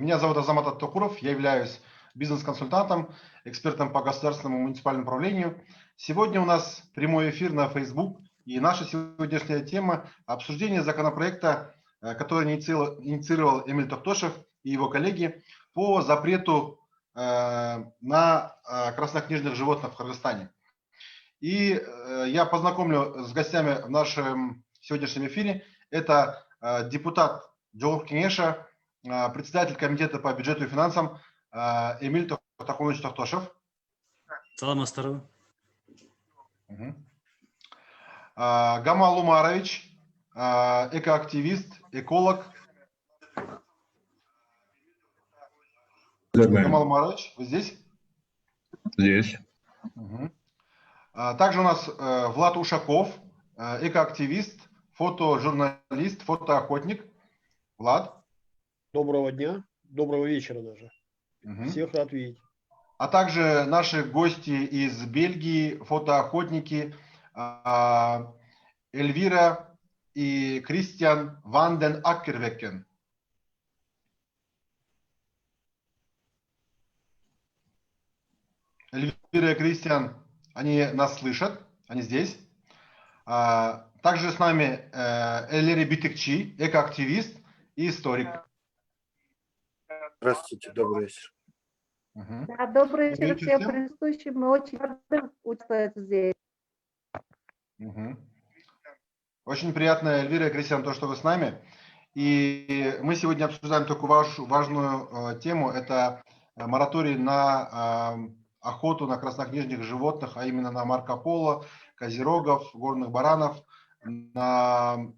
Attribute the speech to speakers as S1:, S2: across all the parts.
S1: Меня зовут Азамат Аттукуров, я являюсь бизнес-консультантом, экспертом по государственному и муниципальному управлению. Сегодня у нас прямой эфир на Facebook, и наша сегодняшняя тема – обсуждение законопроекта, который инициировал Эмиль Токтошев и его коллеги по запрету на краснокнижных животных в Кыргызстане. И я познакомлю с гостями в нашем сегодняшнем эфире. Это депутат Жогорку Кеңеша, председатель комитета по бюджету и финансам Эмиль Токтахунович Токтошев.
S2: Саламатсыздарбы.
S1: Гамал Умарович, экоактивист, эколог. Гамал Умарович, вы здесь?
S3: Здесь.
S1: Также у нас Влад Ушаков, экоактивист, фотожурналист, фотоохотник. Влад.
S4: Доброго дня, доброго вечера даже. Всех рад видеть.
S1: А также наши гости из Бельгии, фотоохотники Эльвира и Кристиан Ван ден Аккервекен. Эльвира и Кристиан, они нас слышат, они здесь. Также с нами Элери Битекчи, экоактивист и историк.
S5: Здравствуйте, добрый вечер.
S6: Да, добрый вечер всем присутствующим. Мы очень рады участвовать здесь.
S1: Очень приятно, Эльвира и Кристиан, то, что вы с нами. И мы сегодня обсуждаем такую важную тему. Это мораторий на охоту на краснокнижных животных, а именно на маркополо, козерогов, горных баранов, на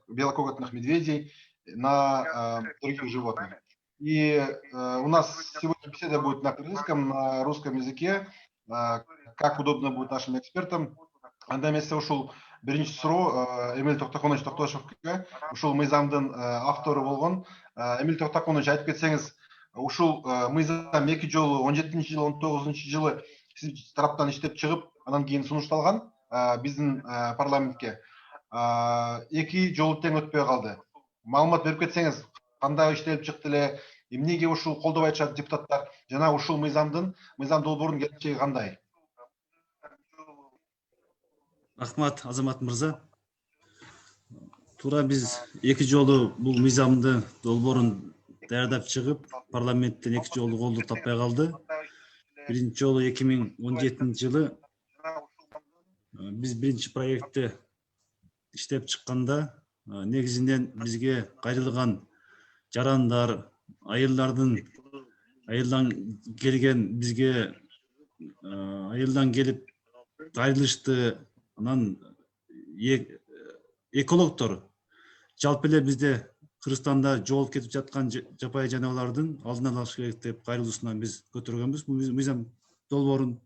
S1: белокоготных медведей, на других животных. И у нас сегодня беседа будет на кыргызском, на русском языке, как удобно будет нашим экспертам. Анда эмесе ушул биринчи суроо Эмиль Токтахунович Токтошевке, ушул мыйзамдын автору болгон. Эмиль Токтахунович, айтып кетсеңиз, ушул мыйзам 2 жолу 17-жылы, 19-жылы жылы сиз тараптан иштеп чыгып, анан кийин сунушталган биздин парламентке. 2 жолу тең өтпөй калды. Маалымат берип кетсеңиз, кандай иштелип чыкты эле, эмнеге ушул колдоп айтышат депутаттар, жана ушул мыйзам долбоорунун келечеги кандай?
S2: Рахмат, Азамат мырза. Туура биз 2 жолу бул мыйзамды долбоорун даярдап чыгып, парламенттен 2 жолу колдоо таппай калды. Биринчи жолу 2017-жылы биз биринчи проектти иштеп чыкканда, негизинен бизге кайрылган жарандар, айылдан келген бизге айылдан келип кайрылышты. Анан экологдор жалпы эле бизде Кыргызстанда жоолуп кетип жаткан жапайы жаныбарлардын алдын алыш керек деп кайрылуусунан биз көтөргөнбүз бул мыйзам долбоорун.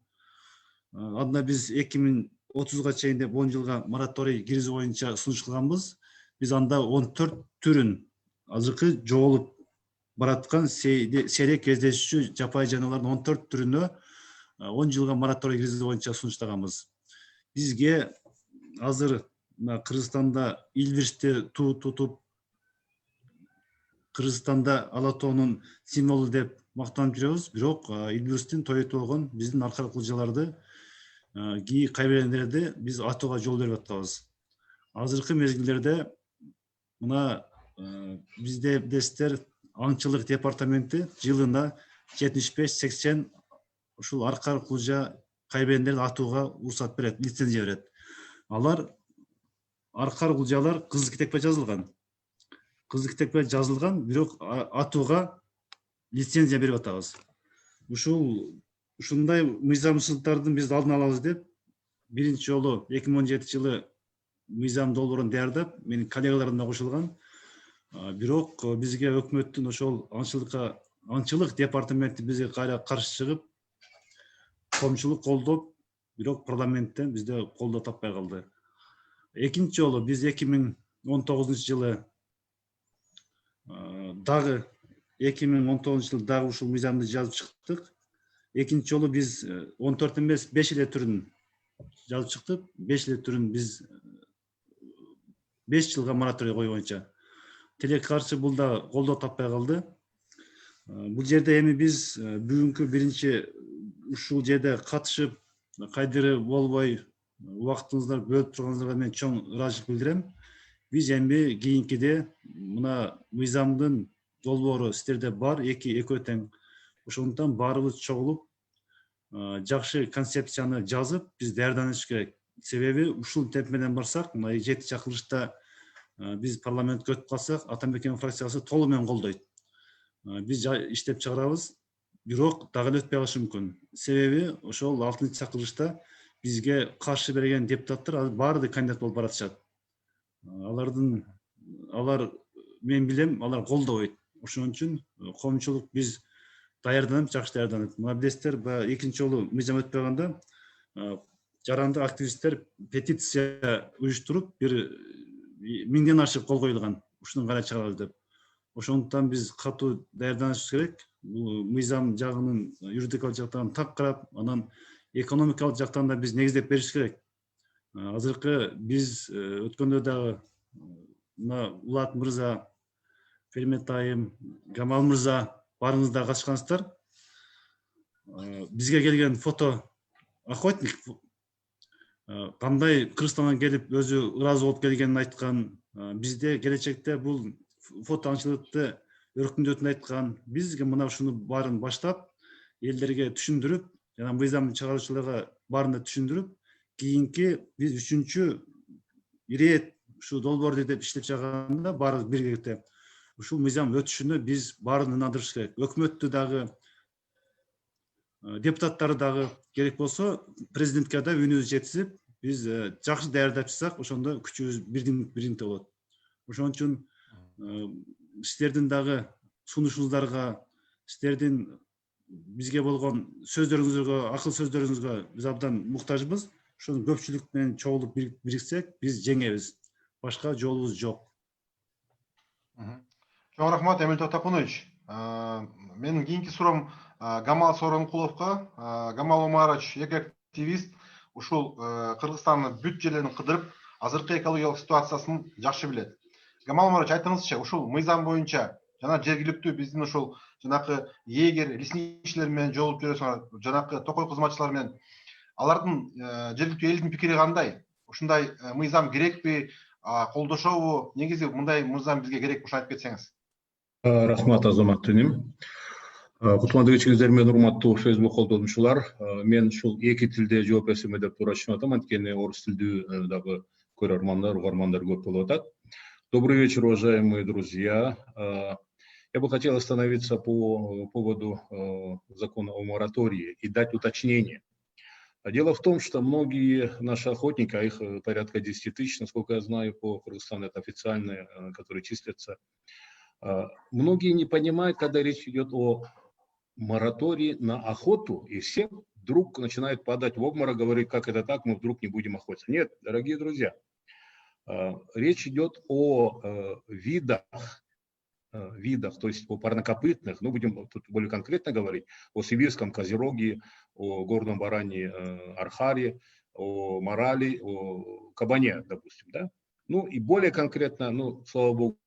S2: Анда биз 2030га чейин деп 10 жылга мораторий киргизүү боюнча сунуш кылганбыз. Биз анда 14 түрүн азыркы жоолуп бараткан сейрек кездешүүчү жапайы жаныбарлардын 14 түрүнө 10 жылга мораторий киргизүү боюнча сунуштаганбыз. Бизге азыр Кыргызстанда илбирсти тутуп, Кыргызстанда ала тоонун символу деп мактанып жүрөбүз, бирок илбирстин тойту болгон биздин аркар кылжаларды, кээ кайбирлерди биз атууга жол берип атабыз. Азыркы мезгилдерде мына бизде билесиздер, аңчылык департаменти жылына 75-80 ушул аркар кылжа кайбендерди атууга уруксат берет, лицензия берет. Алар аркар кылжалар кызыл китепке жазылган. Кызыл китепке жазылган, бирок атууга лицензия берип атабыз. Ушундай мыйзамсыздыктардын биз алдын алабыз деп, биринчи жолу 2017 жылы мыйзам долбоорун даярдап, менин коллегаларым да кошулган. Бирок бизге өкмөттүн ошол аңчылык департаменти бизге кайра каршы чыгып, коомчулук колдоп, бирок парламенттен бизде колдоо таппай калды. Экинчи жолу биз 2019 жылы дагы ушул мыйзамды жазып чыктык. Экинчи жолу биз 14 эмес 5 эле түрүн жазып чыктык. 5 эле түрүн биз 5 жылга мораторий коюу боюнча. тилекке каршы бул да колдоо таппай калды. Бул жерде эми биз бүгүнкү биринчи ушул жерде катышып кайдыры болбой убактыңыздар бөлүп турганыңыздарга мен чоң ыраазычылык билдирем. Биз эми кийинкиде мына мыйзамдын долбоору сиздерде бар, экөө тең. Ошондуктан баарыбыз чогулуп жакшы концепцияны жазып биз даярданыш керек. Себеби ушул темп менен барсак, мына 7 чакырылышта биз парламентке өтүп калсак, Атамбекенов фракциясы толугу менен колдойт. Биз иштеп чыгарабыз, бирок дагы эле өтпөй калышы мүмкүн. Себеби ошол 6 чакырылышта бизге каршы берген депутаттар баары кандидат болуп баратышат. Алар мен билем, алар колдобойт. Ошон үчүн коомчулук биз даярданып, жакшы даярданып. Мына билесиздер, экинчи жолу мыйзам өтпөгөндө жарандык активисттер петиция уюштуруп, бир 1000ден ашык кол коюлган. Ушуну карай чыгарабыз деп. Ошондуктан биз катуу даярданышыбыз керек. Бул мыйзам жагынын юридикалык жактан так карап, анан экономикалык жактан да биз негиздеп бериш керек. Азыркы биз өткөндө дагы мына Улат мырза, Фермет айым, Гамал мырза барыңыздар катышкансыздар. Бизге келген фото охотник кандай Кыргызстандан келип өзү ыраазы болуп келгенин айткан. Бизде келечекте бул фото аңчылыкты өркүндөтүн айткан. Бизге мына ушуну баарын баштап, элдерге түшүндүрүп, жана мыйзам чыгаруучуларга баарына түшүндүрүп, кийинки биз 3-чү ирет ушу долбоорду деп иштеп чыгарганда баарыбыз биргеликте ушул мыйзам өтүшүнө биз баарын ынандырыш керек. Өкмөттү дагы, депутаттарды дагы, керек болсо президентке да үнүбүздү жеткизип, биз жакшы даярдап чыксак, ошондо күчүбүз бирдиктүү болот. Ошон үчүн сиздердин дагы сунушуңуздарга, сиздердин бизге болгон сөздөрүңүзгө, акыл сөздөрүңүзгө биз абдан муктажбыз. Ошону көпчүлүк менен чогулуп бириксек, биз жеңебиз. Башка жолубуз жок.
S1: Чоң рахмат, Эмиль Токтопунович. Менин кийинки суроом Гамал Сооронкуловго. Гамал Омарович, эки активист, ушул Кыргызстандын бүт жерлерин кыдырып, азыркы экологиялык ситуациясын жакшы билет. Гамал Омарович, айтыңызчы, ушул мыйзам боюнча жана жергиликтүү биздин ушул жанакы эгер лесничилер менен жолугуп жүрөсүңөр, жанакы токой кызматчылар менен, алардын жергиликтүү элдин пикири кандай? Ушундай мыйзам керекпи, колдошобу? Негизи мындай мыйзам бизге керек, ушуну айтып кетсеңиз.
S3: Рахмат, Азамат иним. Кутмандуу кечиңиздер менен урматтуу Facebook колдонуучулар, мен ушул эки тилде жооп берсем деп турачын атам, анткени орус тилдүү дагы көрөрмандар, угармандар көп болуп атат. Добрый вечер, уважаемые друзья. Я бы хотел остановиться по поводу закона о моратории и дать уточнение. Дело в том, что многие наши охотники, а их порядка 10 тысяч, насколько я знаю, по Кыргызстану это официальные, которые числятся, многие не понимают, когда речь идет о моратории на охоту, и все вдруг начинают падать в обморок, говорить, как это так, мы вдруг не будем охотиться. Нет, дорогие друзья, речь идет о видах, то есть о парнокопытных, ну будем тут более конкретно говорить, о сибирском козероге, о горном баране архаре, о морали, о кабане, допустим, да? Ну и более конкретно, ну, слава богу,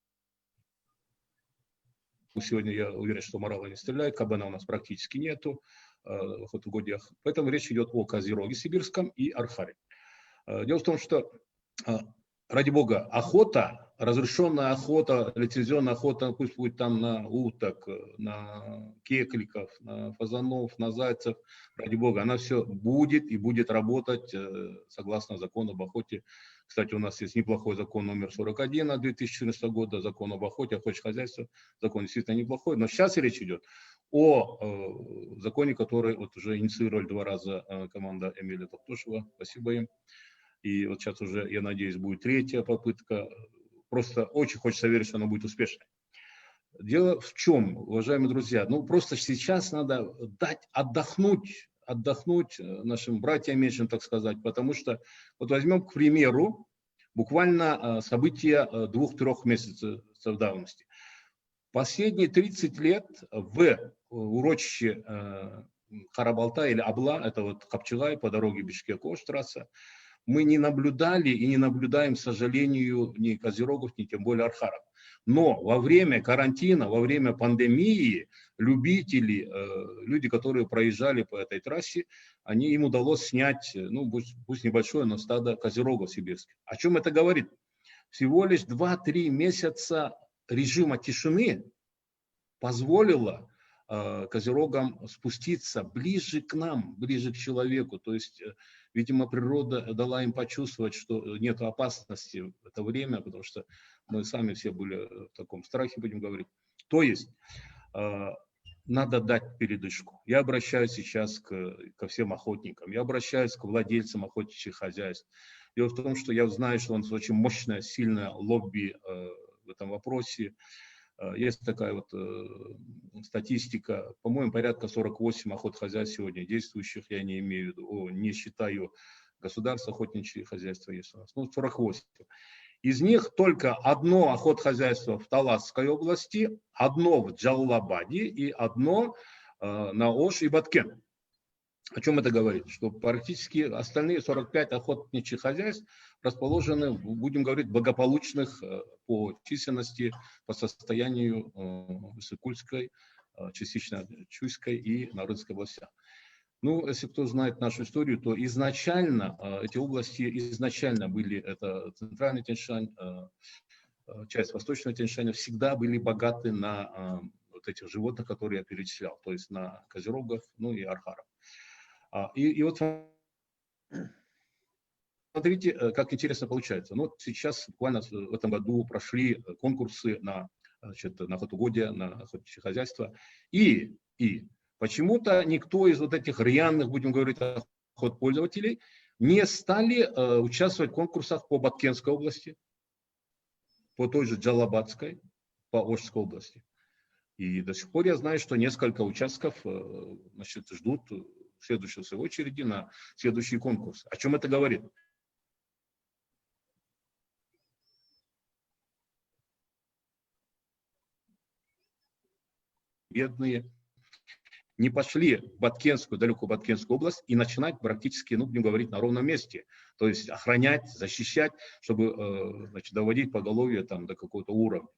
S3: сегодня я уверен, что морала не стреляет, кабана у нас практически нету в охотугодиях, поэтому речь идет о козероге сибирском и архаре. Дело в том, что, ради бога, охота, разрешенная охота, лицензионная охота, пусть будет там на уток, на кекликов, на фазанов, на зайцев, ради бога, она все будет и будет работать согласно закону об охоте. Кстати, у нас есть неплохой закон номер 41 от 2014 года, закон об охоте, охотничьем хозяйстве. Закон действительно неплохой, но сейчас речь идет о законе, который вот уже инициировали 2 раза команда Эмиля Токтошева, спасибо им. И вот сейчас уже, я надеюсь, будет 3-я попытка. Просто очень хочется верить, что она будет успешной. Дело в чем, уважаемые друзья, ну просто сейчас надо дать отдохнуть нашим братьям меньшим, так сказать, потому что, вот возьмем, к примеру, буквально события 2-3 месяцев давности. Последние 30 лет в урочище Харабалта или Абла, это вот Капчылай по дороге Бишкек-Ош трасса, мы не наблюдали и не наблюдаем, к сожалению, ни козерогов, ни тем более архаров. Но во время карантина, во время пандемии, любители, люди, которые проезжали по этой трассе, им удалось снять, ну, пусть небольшое, но стадо козерогов сибирских. О чем это говорит? Всего лишь 2-3 месяца режима тишины позволило козерогам спуститься ближе к нам, ближе к человеку. То есть, видимо, природа дала им почувствовать, что нет опасности в это время, потому что мы сами все были в таком страхе, будем говорить. То есть, надо дать передышку. Я обращаюсь сейчас ко всем охотникам, я обращаюсь к владельцам охотничьих хозяйств. Дело в том, что я знаю, что у нас очень мощное, сильное лобби в этом вопросе. Есть такая вот статистика, по-моему, порядка 48 охотхозяйств сегодня действующих, я не имею в виду, не считаю государство, охотничьи хозяйства есть у нас, 48. Из них только одно охотхозяйство в Таласской области, одно в Джалалабаде и одно на Ош и Баткен. О чем это говорит? Что практически остальные 45 охотничьих хозяйств расположены, будем говорить, благополучных по численности, по состоянию Сыкульской, частично Чуйской и Нарынской областях. Ну, если кто знает нашу историю, то изначально эти области были, это центральный Тянь-Шань, часть восточного Тянь-Шаня, всегда были богаты на вот этих животных, которые я перечислял, то есть на козерогов, ну и архаров. И вот смотрите, как интересно получается. Ну, сейчас буквально в этом году прошли конкурсы на охотугодия, на охотничье хозяйство. И почему-то никто из вот этих рьяных, будем говорить, охотпользователей не стали участвовать в конкурсах по Баткенской области, по той же Джалабадской, по Ошской области. И до сих пор я знаю, что несколько участков ждут следующего в своей очереди на следующий конкурс. О чем это говорит? Бедные не пошли в Баткенскую, далекую Баткенскую область и начинать практически, ну, будем говорить, на ровном месте. То есть охранять, защищать, чтобы доводить поголовье там до какого-то уровня.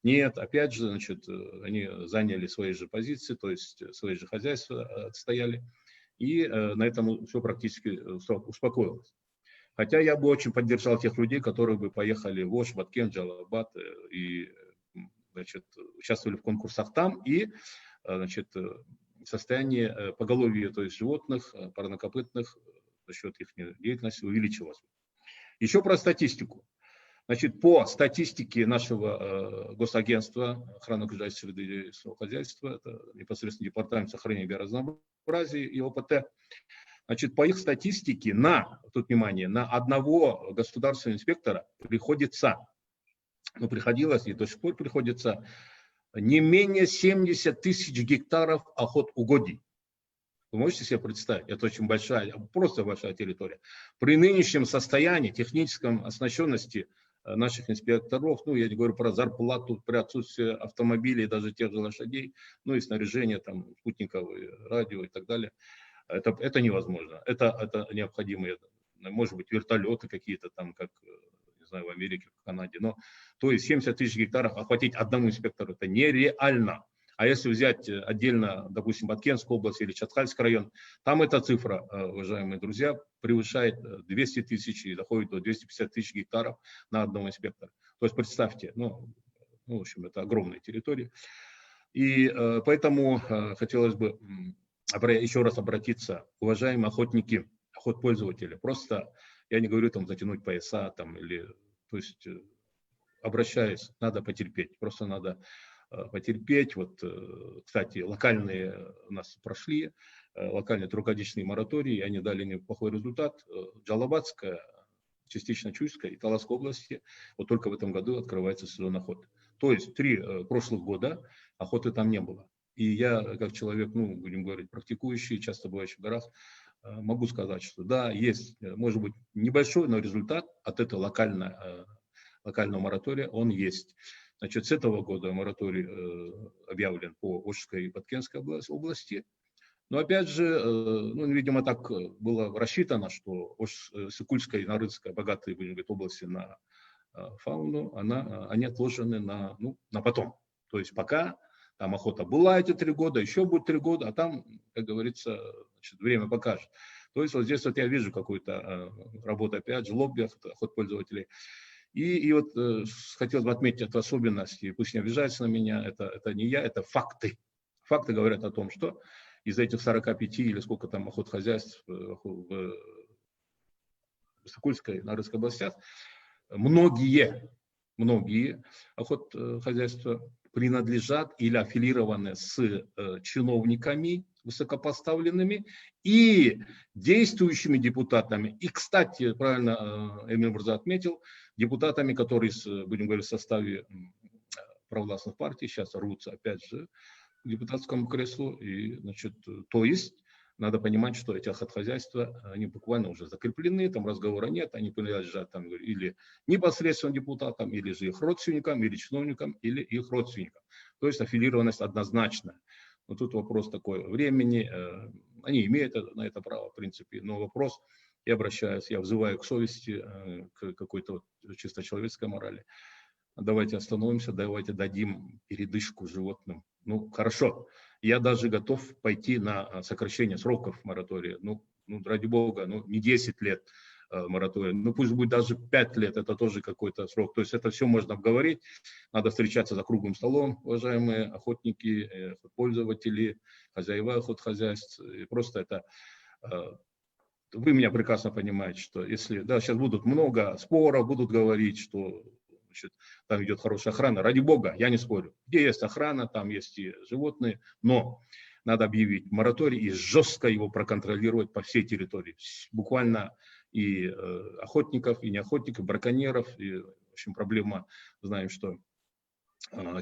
S3: Нет, опять же, они заняли свои же позиции, то есть свои же хозяйства отстояли. И на этом все практически успокоилось. Хотя я бы очень поддержал тех людей, которые бы поехали в Ош, Баткен, Джалалабад и участвовали в конкурсах там и состояние поголовья, то есть животных, парнокопытных, за счет их деятельности увеличилось. Еще про статистику. По статистике нашего госагентства охраны окружающей среды и лесного хозяйства, это непосредственно Департамент сохранения биоразнообразия и ОПТ, по их статистике тут внимание, на одного государственного инспектора приходилось и до сих пор приходится не менее 70 тысяч гектаров охотугодий. Вы можете себе представить? Это очень большая, просто большая территория. При нынешнем состоянии, техническом оснащенности наших инспекторов, я не говорю про зарплату, при отсутствии автомобилей, даже тех же лошадей, и снаряжения, там, спутниковые, радио и так далее, это невозможно. Это необходимые, может быть, вертолеты какие-то там, как, не знаю, в Америке, в Канаде. То есть 70 тысяч гектаров охватить одному инспектору, это нереально. А если взять отдельно, допустим, Баткенскую область или Чатхальский район, там эта цифра, уважаемые друзья, превышает 200 тысяч и доходит до 250 тысяч гектаров на одного инспектора. То есть представьте, в общем, это огромная территория. И поэтому хотелось бы еще раз обратиться, уважаемые охотники, охотпользователи, просто, я не говорю там затянуть пояса, то есть обращаюсь, надо потерпеть, просто надо потерпеть. Кстати, локальные у нас прошли, локальные трехгодичные моратории, они дали неплохой результат. Джалалабадская, частично Чуйская и Таласской области, только в этом году открывается сезон охоты. То есть 3 прошлых года охоты там не было. И я, как человек, будем говорить, практикующий, часто бывающий в горах, могу сказать, что да, есть, может быть, небольшой, но результат от этого локального моратория, он есть. С этого года мораторий объявлен по Ошской и Баткенской области. Но опять же, видимо, так было рассчитано, что Сыкульская и Нарынская, богатые, будем говорить, области на фауну, они отложены на потом. То есть пока там охота была эти 3 года, еще будет 3 года, а там, как говорится, значит, время покажет. То есть вот здесь вот я вижу какую-то работу, опять же, лобби охотпользователей. И вот хотел бы отметить эту особенность, и пусть не обижаются на меня, это не я, это факты. Факты говорят о том, что из этих 45 или сколько там охотхозяйств в Сокольской, Нарынской областях, многие охотхозяйства принадлежат или аффилированы с чиновниками высокопоставленными и действующими депутатами. И, кстати, правильно Эмиль Мурза отметил, депутатами, которые, будем говорить, в составе провластных партий, сейчас рвутся опять же к депутатскому креслу. И, значит, то есть надо понимать, что эти охотхозяйства, они буквально уже закреплены, там разговора нет, они принадлежат там, или непосредственно депутатам, или же их родственникам, или чиновникам, или их родственникам. То есть аффилированность однозначная. Но тут вопрос такой времени, они имеют на это право, в принципе, но вопрос, я взываю к совести, к какой-то чисто человеческой морали. Давайте остановимся, давайте дадим передышку животным. Ну, хорошо, я даже готов пойти на сокращение сроков моратория. Ну ради бога, не 10 лет моратория, пусть будет даже 5 лет, это тоже какой-то срок. То есть это все можно обговорить, надо встречаться за круглым столом, уважаемые охотники, пользователи, хозяева охотхозяйств. И просто это... Вы меня прекрасно понимаете, что если... Да, сейчас будут много споров, будут говорить, что... там идет хорошая охрана. Ради бога, я не спорю. Где есть охрана, там есть и животные, но надо объявить мораторий и жестко его проконтролировать по всей территории. Буквально и охотников, и неохотников, браконьеров. И, в общем, проблема, знаем, что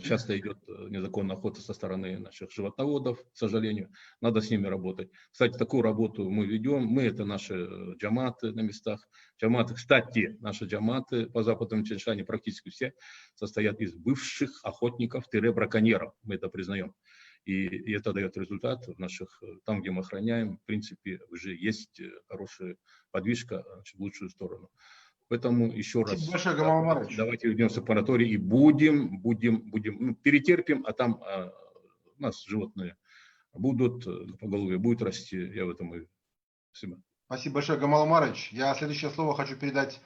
S3: часто идет незаконная охота со стороны наших животноводов, к сожалению. Надо с ними работать. Кстати, такую работу мы ведем. Мы — это наши джаматы на местах. Джаматы, кстати, наши джаматы по западному Чечне практически все состоят из бывших охотников-браконьеров. Мы это признаем. И это дает результат в наших, там, где мы охраняем, в принципе, уже есть хорошая подвижка в лучшую сторону. Поэтому еще раз,
S1: большое, Гамал Омарович.
S3: давайте вернемся к мораторию и будем, перетерпим, а там у нас животные будут, поголовье будет расти, я в этом и... Спасибо.
S1: Спасибо большое, Гамал Омарович. Я следующее слово хочу передать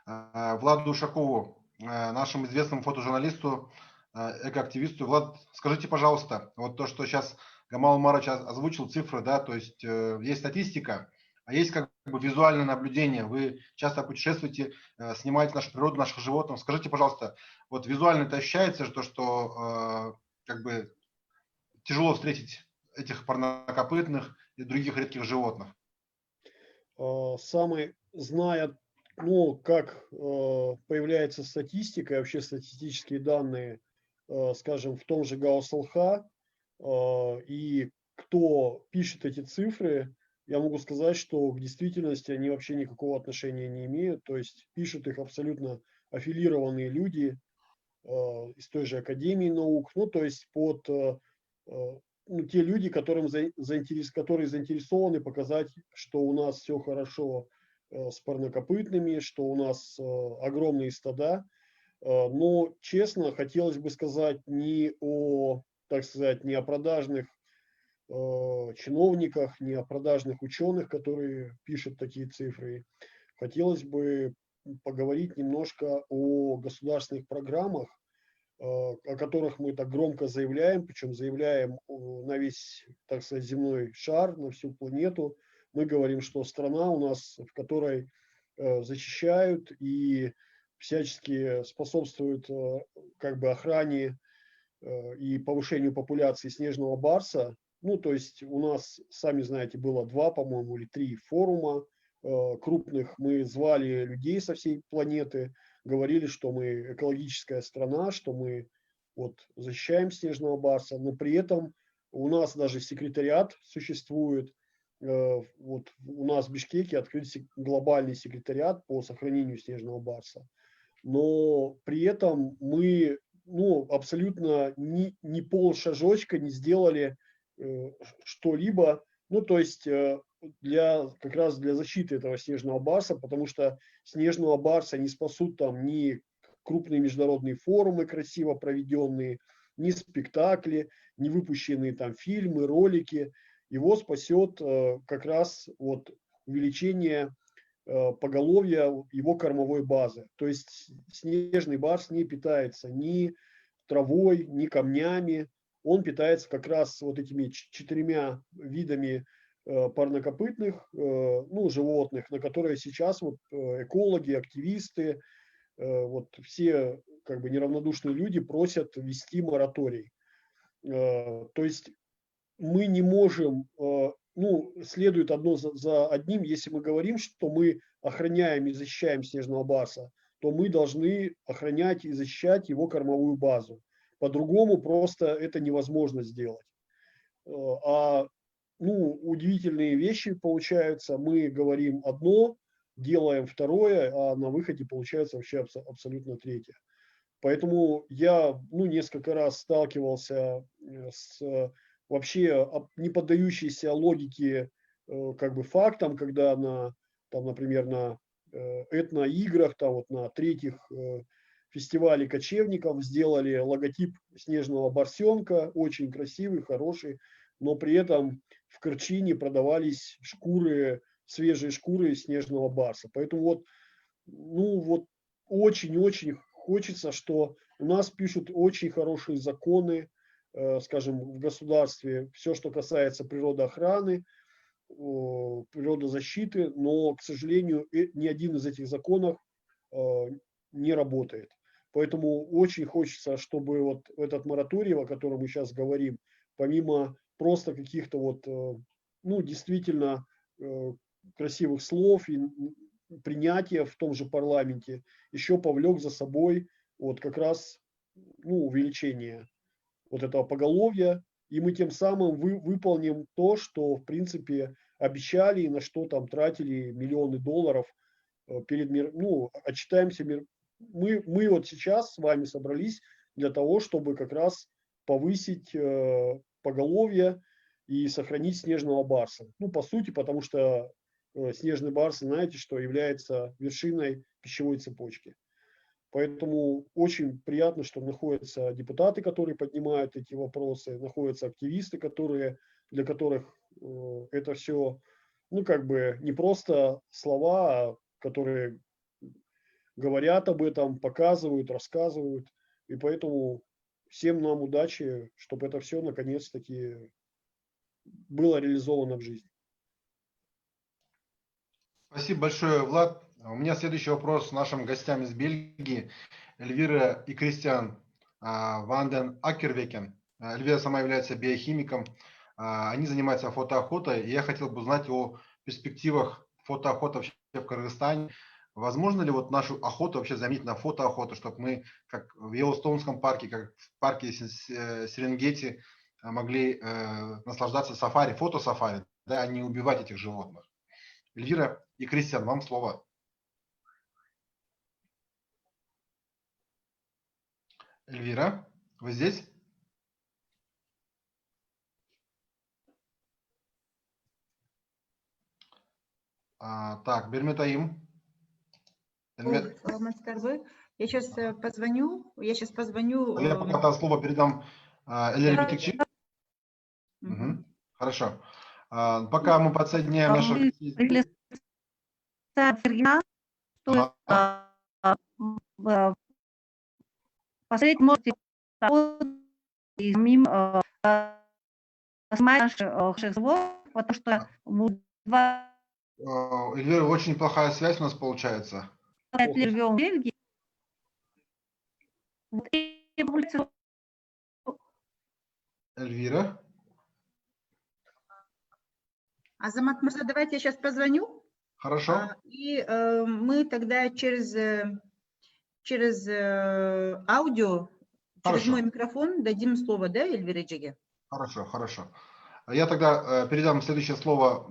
S1: Владу Ушакову, нашему известному фотожурналисту, экоактивисту. Влад, скажите, пожалуйста, вот то, что сейчас Гамал Омарович озвучил, цифры, да, то есть есть статистика, а есть как бы визуальное наблюдение. Вы часто путешествуете, снимаете нашу природу, наших животных. Скажите, пожалуйста, вот визуально это ощущается, что как бы тяжело встретить этих парнокопытных и других редких животных?
S4: Самый, зная, как появляется статистика, и вообще статистические данные, скажем, в том же ГАОСЛХ, и кто пишет эти цифры, я могу сказать, что к действительности они вообще никакого отношения не имеют. То есть пишут их абсолютно аффилированные люди из той же Академии наук, то есть под те люди, которые заинтересованы показать, что у нас все хорошо с парнокопытными, что у нас огромные стада. Но, честно, хотелось бы сказать не о продажных чиновниках, не о продажных ученых, которые пишут такие цифры. Хотелось бы поговорить немножко о государственных программах, о которых мы так громко заявляем, причем заявляем на весь, земной шар, на всю планету. Мы говорим, что страна у нас, в которой защищают и всячески способствуют охране и повышению популяции снежного барса. То есть у нас, сами знаете, было 2, по-моему, или 3 форума крупных. Мы звали людей со всей планеты, говорили, что мы экологическая страна, что мы защищаем снежного барса, но при этом у нас даже секретариат существует. У нас в Бишкеке открыт глобальный секретариат по сохранению снежного барса. Но при этом мы абсолютно ни полшажочка не сделали что-либо, то есть как раз для защиты этого снежного барса, потому что снежного барса не спасут там ни крупные международные форумы красиво проведенные, ни спектакли, ни выпущенные там фильмы, ролики. Его спасет как раз вот увеличение поголовья его кормовой базы. То есть снежный барс не питается ни травой, ни камнями. Он питается как раз вот этими 4 видами парнокопытных животных, на которые сейчас вот экологи, активисты, вот все как бы неравнодушные люди просят ввести мораторий. То есть мы не можем, следует одно за одним, если мы говорим, что мы охраняем и защищаем снежного барса, то мы должны охранять и защищать его кормовую базу. По-другому просто это невозможно сделать. Удивительные вещи получаются. Мы говорим одно, делаем второе, а на выходе получается вообще абсолютно третье. Поэтому я несколько раз сталкивался с вообще не поддающейся логике как бы фактам, когда например, на этноиграх, на 3-х фестивале кочевников сделали логотип снежного барсенка, очень красивый, хороший, но при этом в Керчине продавались свежие шкуры снежного барса. Поэтому очень-очень хочется, что у нас пишут очень хорошие законы, скажем, в государстве, все, что касается природоохраны, природозащиты, но, к сожалению, ни один из этих законов не работает. Поэтому очень хочется, чтобы вот этот мораторий, о котором мы сейчас говорим, помимо просто каких-то действительно красивых слов и принятия в том же парламенте, еще повлек за собой вот как раз увеличение вот этого поголовья, и мы тем самым выполним то, что в принципе обещали и на что там тратили миллионы долларов перед миром. Отчитаемся мир. Мы вот сейчас с вами собрались для того, чтобы как раз повысить поголовье и сохранить снежного барса. По сути, потому что снежный барс, знаете, что является вершиной пищевой цепочки. Поэтому очень приятно, что находятся депутаты, которые поднимают эти вопросы, находятся активисты, для которых это все, не просто слова, а которые говорят об этом, показывают, рассказывают. И поэтому всем нам удачи, чтобы это все наконец-таки было реализовано в жизни.
S1: Спасибо большое, Влад. У меня следующий вопрос нашим гостям из Бельгии, Эльвира и Кристиан Ванден Акервекен. Эльвира сама является биохимиком. Они занимаются фотоохотой, и я хотел бы узнать о перспективах фотоохоты вообще в Кыргызстане. Возможно ли вот нашу охоту вообще заменить на фотоохоту, чтобы мы, как в Йеллоустоунском парке, как в парке Серенгети, могли наслаждаться сафари, фотосафари, да, а не убивать этих животных? Эльвира и Кристиан, вам слово. Эльвира, вы здесь? Так, Берметаим.
S5: Я сейчас позвоню.
S1: Я пока слово передам Эльвире Битикчи. Хорошо. Пока мы подсоединяем наших...
S6: Посмотреть можете мимо наших животных, потому что
S1: Эльвира, очень плохая связь у нас получается.
S6: живем в Бельгии.
S1: Эльвира?
S5: Азамат Мурза, давайте я сейчас позвоню.
S1: Хорошо.
S5: И мы тогда через аудио, через мой микрофон дадим слово, да, Эльвире Джиге?
S1: Хорошо, хорошо. Я тогда передам следующее слово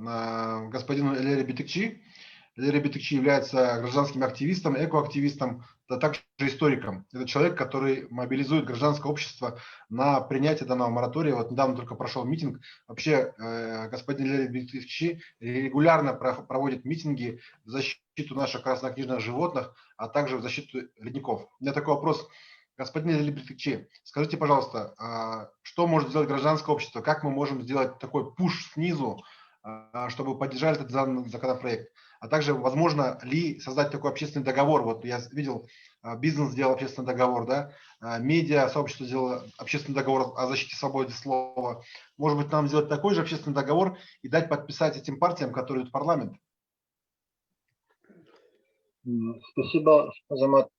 S1: господину Эльвире Битикчи. Эльвир Битекчи является гражданским активистом, экоактивистом, а также историком. Это человек, который мобилизует гражданское общество на принятие данного моратория. Вот недавно только прошел митинг. Вообще, господин Эльвир Битекчи регулярно проводит митинги в защиту наших краснокнижных животных, а также в защиту ледников. У меня такой вопрос. Господин Эльвир Битекчи, скажите, пожалуйста, что может сделать гражданское общество? Как мы можем сделать такой пуш снизу, чтобы поддержали этот законопроект? А также, возможно ли создать такой общественный договор? Вот я видел, бизнес сделал общественный договор, да, медиа, сообщество сделало общественный договор о защите свободы слова. Может быть, нам сделать такой же общественный договор и дать подписать этим партиям, которые идут в парламент?
S7: Спасибо, Азамат.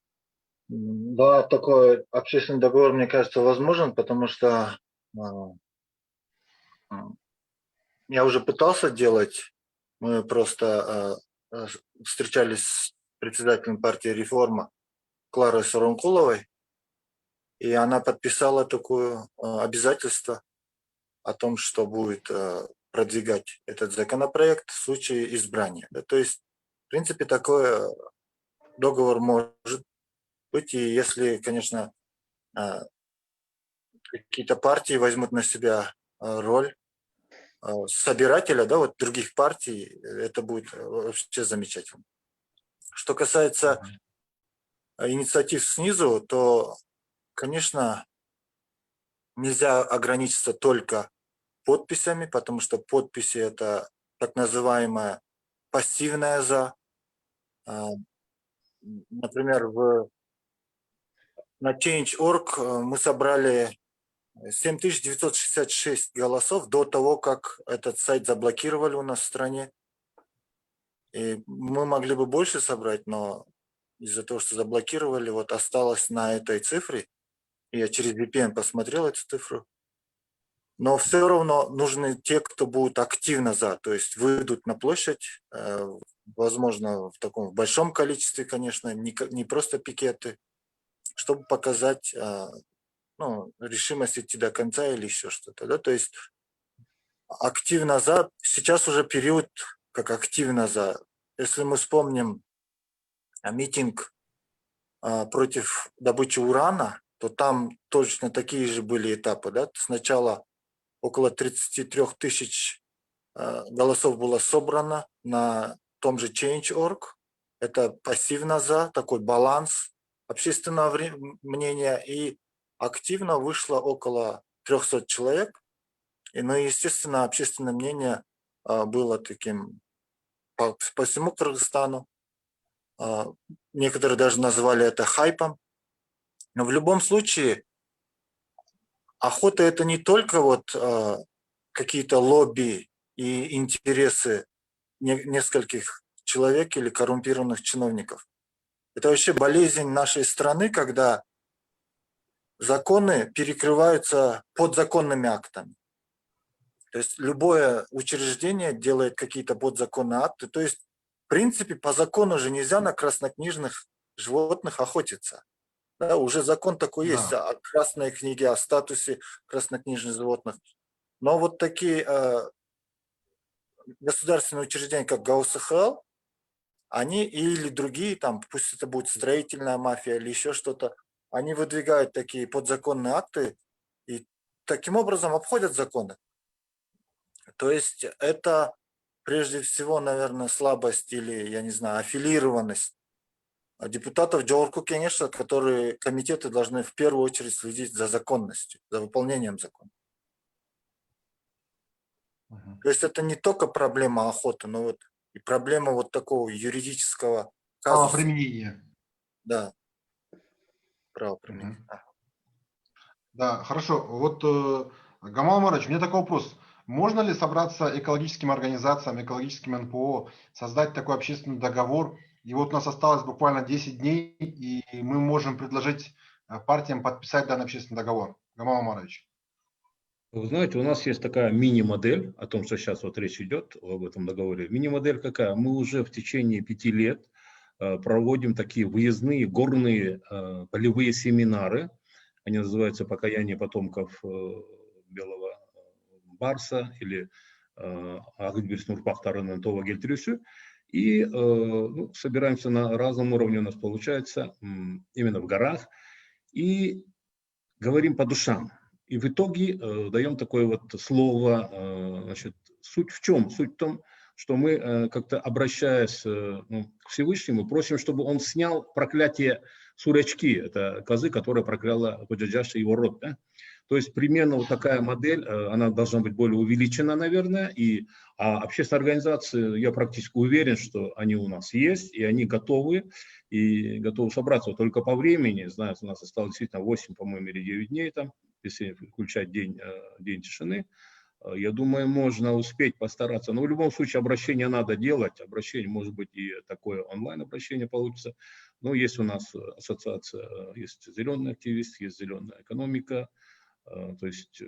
S7: Да, такой общественный договор, мне кажется, возможен, потому что я уже пытался делать. Мы просто встречались с председателем партии «Реформа» Кларой Саранкуловой, и она подписала такое обязательство о том, что будет продвигать этот законопроект в случае избрания. Да, то есть, в принципе, такой договор может быть, и если, конечно, какие-то партии возьмут на себя роль собирателя, да, вот других партий, это будет вообще замечательно. Что касается инициатив снизу, то, конечно, нельзя ограничиться только подписями, потому что подписи – это так называемая пассивная «за». Например, на Change.org мы собрали 7966 голосов до того, как этот сайт заблокировали у нас в стране. И мы могли бы больше собрать, но из-за того, что заблокировали, вот осталось на этой цифре. Я через VPN посмотрел эту цифру. Но все равно нужны те, кто будут активно за, то есть выйдут на площадь, возможно, в таком большом количестве, конечно, не просто пикеты, чтобы показать решимость идти до конца или еще что-то. Да? То есть активно за, сейчас уже период, как активно за. Если мы вспомним митинг против добычи урана, то там точно такие же были этапы. Да? Сначала около 33 тысяч голосов было собрано на том же Change.org. Это пассивно за, такой баланс общественного мнения. И активно вышло около 300 человек. И, естественно, общественное мнение было таким по всему Кыргызстану. Некоторые даже назвали это хайпом. Но в любом случае, охота – это не только вот какие-то лобби и интересы нескольких человек или коррумпированных чиновников. Это вообще болезнь нашей страны, когда законы перекрываются подзаконными актами. То есть любое учреждение делает какие-то подзаконные акты. То есть, в принципе, по закону же нельзя на краснокнижных животных охотиться. Да, уже закон такой есть, о красной книге, о статусе краснокнижных животных. Но вот такие государственные учреждения, как ГАУ-СХЛ, они или другие, там, пусть это будет строительная мафия или еще что-то, они выдвигают такие подзаконные акты и таким образом обходят законы. То есть это прежде всего, наверное, слабость или, я не знаю, аффилированность депутатов Джорку, конечно, которые комитеты должны в первую очередь следить за законностью, за выполнением закона. То есть это не только проблема охоты, но вот и проблема вот такого юридического казуса.
S1: Правоприменения.
S7: Да. Правоприменения.
S1: Да, хорошо. Вот, Гамал Марович, у меня такой вопрос. Можно ли собраться экологическим организациям, экологическим НПО, создать такой общественный договор? И вот у нас осталось буквально 10 дней, и мы можем предложить партиям подписать данный общественный договор. Гамал Марович.
S3: Вы знаете, у нас есть такая мини-модель, о том, что сейчас вот речь идет об этом договоре. Мини-модель какая? Мы уже в течение 5 лет проводим такие выездные горные полевые семинары. Они называются «Покаяние потомков белого барса» или «Агыдбирс Нурпахтарынан Това Гельтрюсю». И ну, собираемся на разном уровне, у нас получается, именно в горах, и говорим по душам. И в итоге даем такое вот слово, значит, суть в чем? Суть в том, что мы как-то, обращаясь ну, к Всевышнему, просим, чтобы он снял проклятие Сурачки, это козы, которая прокляла Ходжаджаша и его род. Да? То есть примерно вот такая модель, она должна быть более увеличена, наверное, а общественные организации, я практически уверен, что они у нас есть, и они готовы собраться. Вот только по времени, знаю, у нас осталось действительно 8, по-моему, или 9 дней там, если включать день тишины. Я думаю, можно успеть постараться. Но в любом случае обращение надо делать. Обращение, может быть, и такое онлайн-обращение получится. Но есть у нас ассоциация, есть зеленый активист, есть зеленая экономика. То есть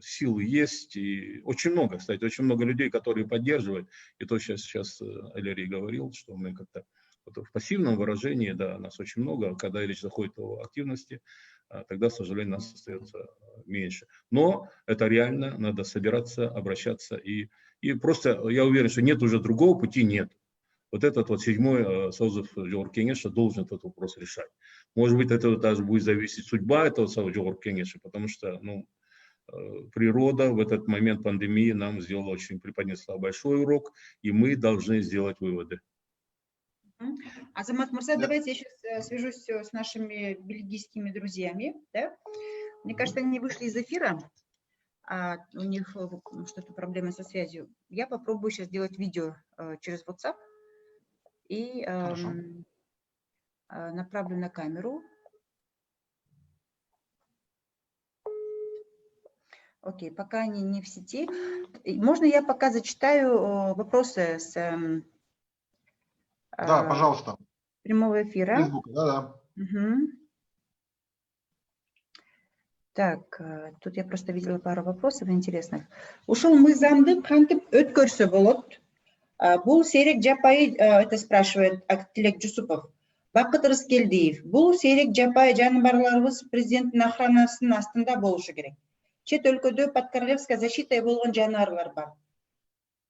S3: силы есть. И очень много, кстати, очень много людей, которые поддерживают. И то сейчас Эльри говорил, что мы как-то в пассивном выражении, да, нас очень много. Когда речь заходит о активности, тогда, к сожалению, нас остается меньше. Но это реально, надо собираться, обращаться. И просто я уверен, что нет уже другого пути, нет. Вот этот вот 7-й созыв Джогорку Кеңеша должен этот вопрос решать. Может быть, это даже будет зависеть судьба этого Джогорку Кеңеша, потому что ну, природа в этот момент пандемии нам преподнесла большой урок, и мы должны сделать выводы.
S5: Азамат Мурса, давайте я сейчас свяжусь с нашими бельгийскими друзьями. Да? Мне кажется, они вышли из эфира, а у них что-то проблемы со связью. Я попробую сейчас сделать видео через WhatsApp и направлю на камеру. Окей, пока они не в сети. Можно я пока зачитаю вопросы с...
S1: Да, пожалуйста.
S5: Прямого эфира.
S1: Facebook, да.
S5: Угу. Так, тут я просто видела пару вопросов интересных. Ушел мы замды, кантып өткөрсө болот. Бул серик жапайы, это спрашивает Актилек Жусупов. Бакыт Рыскелдиев. Бул серик жапайы жаныбарларыбыз президенттин охранасынын астында болушу керек. Чет өлкөдө под королевской защитой болгон жаныбарлар бар.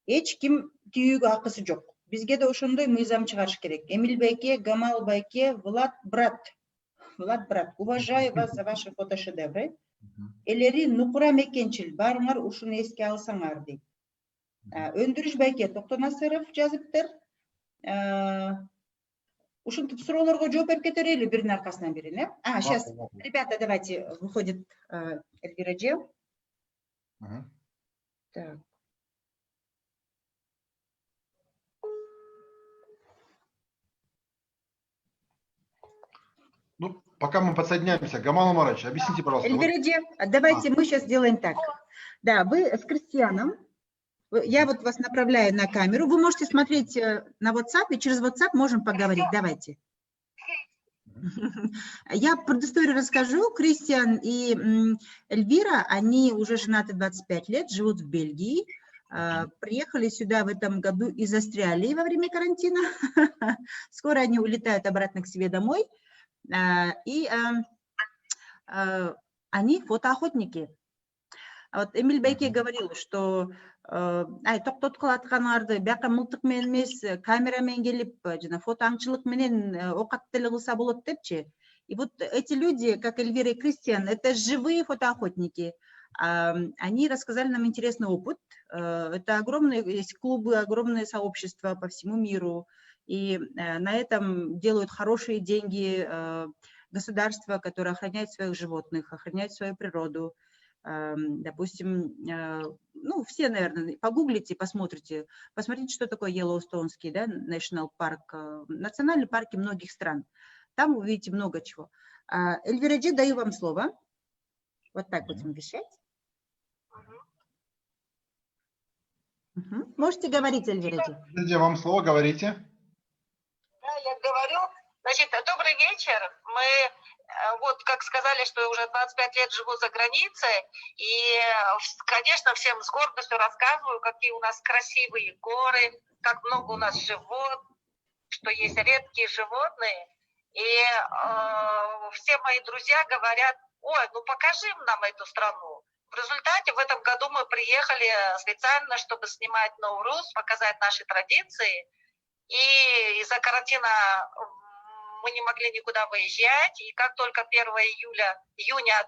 S5: Эч ким түйүүгө акысы жок. Бизге да ошондой мыйзам чыгарыш керек. Эмиль Байке, Гамал Байке, Влад брат, уважаю вас за ваши фотошедевры. Элери нукура мекенчил, барыңар ушуну эске алсаңар дейт. Өндүрүш Байке, Токтонасыров жазыптыр. Ушинтип суроолорго жооп берип кетерели биринин аркасынан бирин, э? Сейчас, ребята, давайте, выходит Эльвира Же. Так.
S1: Ну, пока мы подсоединяемся, Гамал Омарович, объясните, пожалуйста.
S5: Эльвира, давайте мы сейчас сделаем так. Да, вы с Кристианом, я вот вас направляю на камеру, вы можете смотреть на WhatsApp, и через WhatsApp можем поговорить. Давайте. Я предысторию расскажу. Кристиан и Эльвира, они уже женаты 25 лет, живут в Бельгии. Приехали сюда в этом году из Австралии во время карантина. Скоро они улетают обратно к себе домой. И они фотоохотники. Вот Эмиль Байке говорил, что токтот кылатканарды бияка мылтык менен эмес камерамен келип жана фото аңчылык менен ок атып деле кылса болот депчи. И вот эти люди, как Эльвира и Кристиан, это живые фотоохотники. Они рассказали нам интересный опыт. Это огромные, есть клубы, огромное сообщество по всему миру. И на этом делают хорошие деньги государства, которые охраняют своих животных, охраняют свою природу. Допустим, ну, все, наверное, погуглите, посмотрите, что такое Йеллоустонский, да, National Park, национальные парки многих стран. Там вы увидите много чего. Эльвира Же, даю вам слово. Вот так будем вещать. Можете говорить, Эльвира Же.
S1: Эльвира, вам слово, говорите.
S8: Да, я говорю. Значит, добрый вечер. Мы, вот как сказали, что уже 25 лет живу за границей, и, конечно, всем с гордостью рассказываю, какие у нас красивые горы, как много у нас животных, что есть редкие животные. И все мои друзья говорят: ой, ну покажи нам эту страну. В результате в этом году мы приехали специально, чтобы снимать Ноурус, показать наши традиции. И из-за карантина мы не могли никуда выезжать. И как только 1 июня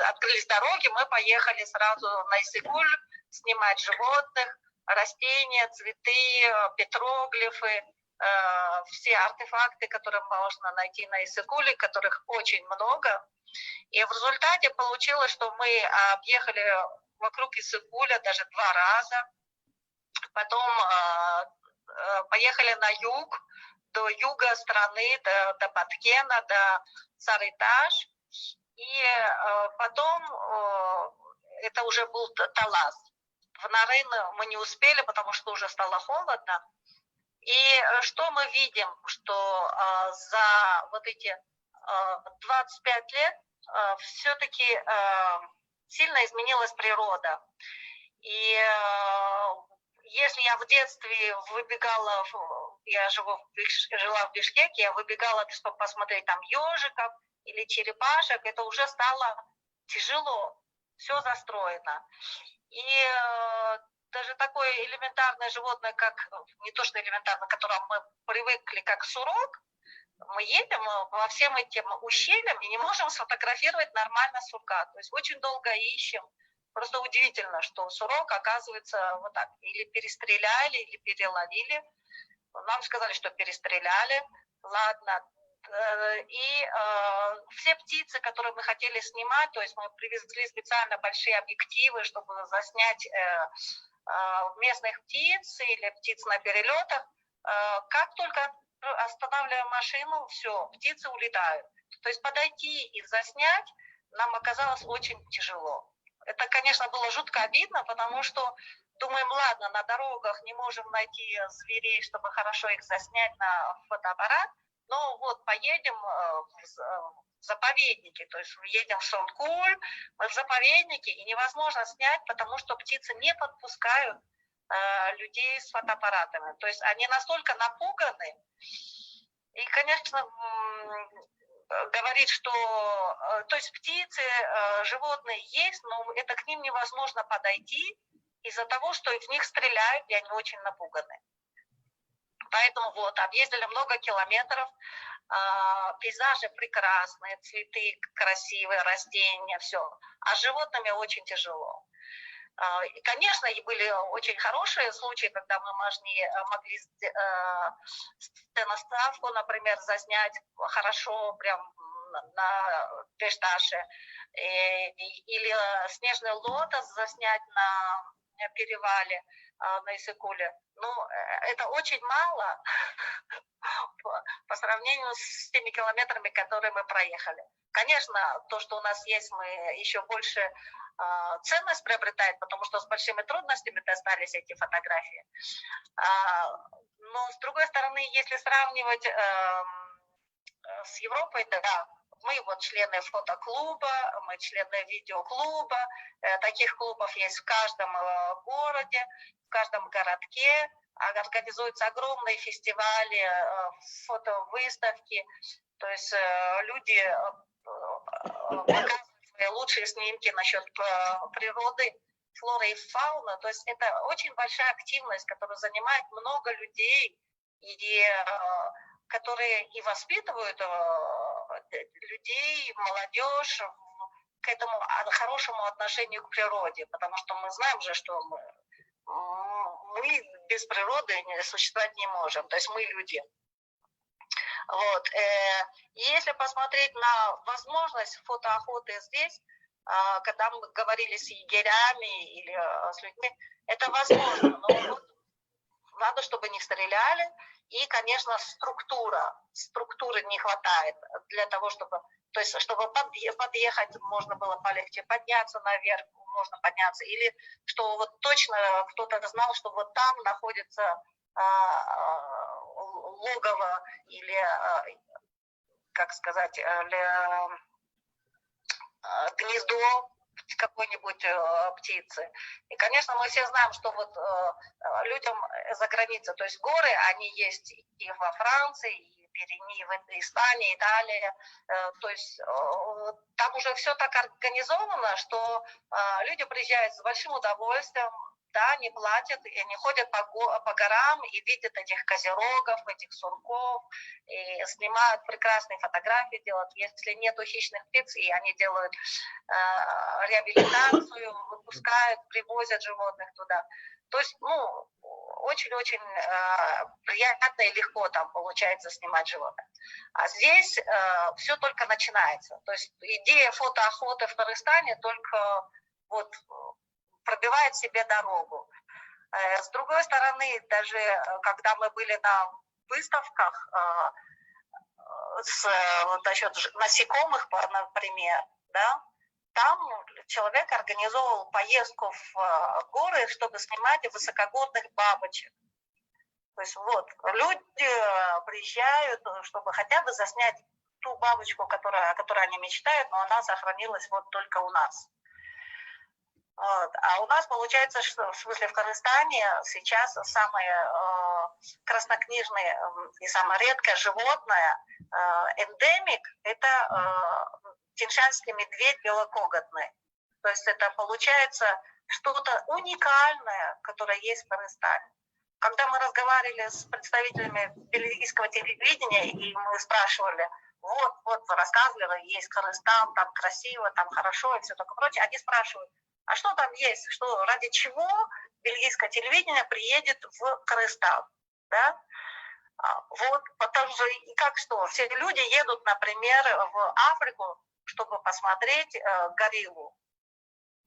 S8: открылись дороги, мы поехали сразу на Иссык-Куль снимать животных, растения, цветы, петроглифы, все артефакты, которые можно найти на Иссык-Куле, которых очень много. И в результате получилось, что мы объехали вокруг Иссык-Куля даже 2 раза. Потом поехали на юг, до юга страны, до Баткена, до Сарытаж. И потом это уже был Талас. В Нарын мы не успели, потому что уже стало холодно. И что мы видим, что за вот эти 25 лет все-таки сильно изменилась природа. И если я в детстве выбегала, я жила в Бишкеке, я выбегала, чтобы посмотреть там ежиков или черепашек, это уже стало тяжело, все застроено. И даже такое элементарное животное, как, не то что элементарное, к которому мы привыкли, как сурок, мы едем во всем этим ущельям и не можем сфотографировать нормально сурка. То есть очень долго ищем. Просто удивительно, что сурок оказывается вот так. Или перестреляли, или переловили. Нам сказали, что перестреляли. Ладно. И все птицы, которые мы хотели снимать, то есть мы привезли специально большие объективы, чтобы заснять местных птиц или птиц на перелетах. Как только останавливаем машину, все, птицы улетают. То есть подойти и заснять нам оказалось очень тяжело. Это, конечно, было жутко обидно, потому что думаем, ладно, на дорогах не можем найти зверей, чтобы хорошо их заснять на фотоаппарат, но вот поедем в заповедники, то есть едем в Шонкуль, мы в заповеднике, и невозможно снять, потому что птицы не подпускают людей с фотоаппаратами. То есть они настолько напуганы. И, конечно, говорит, что то есть птицы, животные есть, но это к ним невозможно подойти из-за того, что в них стреляют, и они очень напуганы. Поэтому вот, объездили много километров, пейзажи прекрасные, цветы красивые, растения, все. А с животными очень тяжело. И, конечно, и были очень хорошие случаи, когда мы могли сценоставку, например, заснять хорошо прям на Пешташе, или снежный лотос заснять на перевале на Иссык-Куле. Ну, это очень мало по сравнению с теми километрами, которые мы проехали. Конечно, то, что у нас есть, мы еще больше ценность приобретает, потому что с большими трудностями достались эти фотографии. Но с другой стороны, если сравнивать с Европой, да, мы вот члены фотоклуба, мы члены видеоклуба, таких клубов есть в каждом городе, в каждом городке, организуются огромные фестивали, фотовыставки, то есть люди показывают свои лучшие снимки насчет природы, флоры и фауны. То есть это очень большая активность, которая занимает много людей, и которые и воспитывают людей, молодежь к этому хорошему отношению к природе. Потому что мы знаем же, что мы без природы существовать не можем. То есть мы люди. Вот. И если посмотреть на возможность фотоохоты здесь, когда мы говорили с егерями или с людьми, это возможно, но надо, чтобы не стреляли, и, конечно, структуры не хватает для того, чтобы, то есть, чтобы подъехать можно было полегче, подняться наверх можно подняться, или что вот точно кто-то знал, что вот там находится логово или, как сказать, гнездо какой-нибудь птицы. И, конечно, мы все знаем, что вот людям за границей, то есть горы, они есть и во Франции, и Пиренеи, в Испании, Италия. То есть там уже все так организовано, что люди приезжают с большим удовольствием, да, не платят, и они ходят по горам и видят этих козерогов, этих сурков, и снимают прекрасные фотографии, делают. Если нету хищных птиц, и они делают реабилитацию, выпускают, привозят животных туда. То есть, ну, очень-очень приятно и легко там получается снимать животных. А здесь все только начинается. То есть идея фотоохоты в Кыргызстане только вот пробивает себе дорогу. С другой стороны, даже когда мы были на выставках насчет насекомых, например, да, там человек организовывал поездку в горы, чтобы снимать высокогорных бабочек. То есть вот, люди приезжают, чтобы хотя бы заснять ту бабочку, о которой они мечтают, но она сохранилась вот только у нас. Вот. А у нас получается, что в смысле в Кыргызстане сейчас самое краснокнижное и самое редкое животное, эндемик, это тиньшанский медведь белокоготный. То есть это получается что-то уникальное, которое есть в Кыргызстане. Когда мы разговаривали с представителями бельгийского телевидения, и мы спрашивали, вот рассказывали, есть Кыргызстан, там красиво, там хорошо и все такое прочее, они спрашивают, а что там есть, что ради чего бельгийское телевидение приедет в Кыргызстан, да? Вот, потому что, и как что, все люди едут, например, в Африку, чтобы посмотреть гориллу,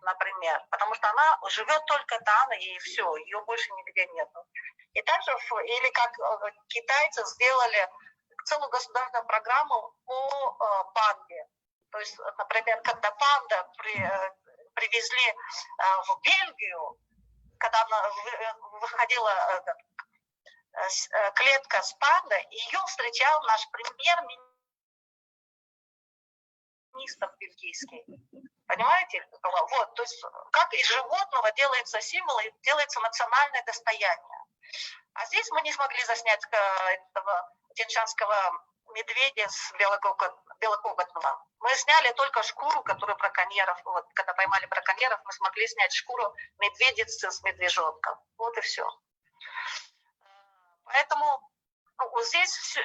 S8: например, потому что она живет только там, и все, ее больше нигде нету. И также, или как китайцы сделали целую государственную программу по панде. То есть, например, когда панда привезли в Бельгию, когда выходила клетка с пандой, ее встречал наш премьер-министр бельгийский. Понимаете? Вот, то есть как из животного делается символ и делается национальное достояние. А здесь мы не смогли заснять этого тиньшанского медведя с белокоготного. Мы сняли только шкуру, которую браконьеров, вот, когда поймали браконьеров, мы смогли снять шкуру медведицы с медвежонком. Вот и все. Поэтому здесь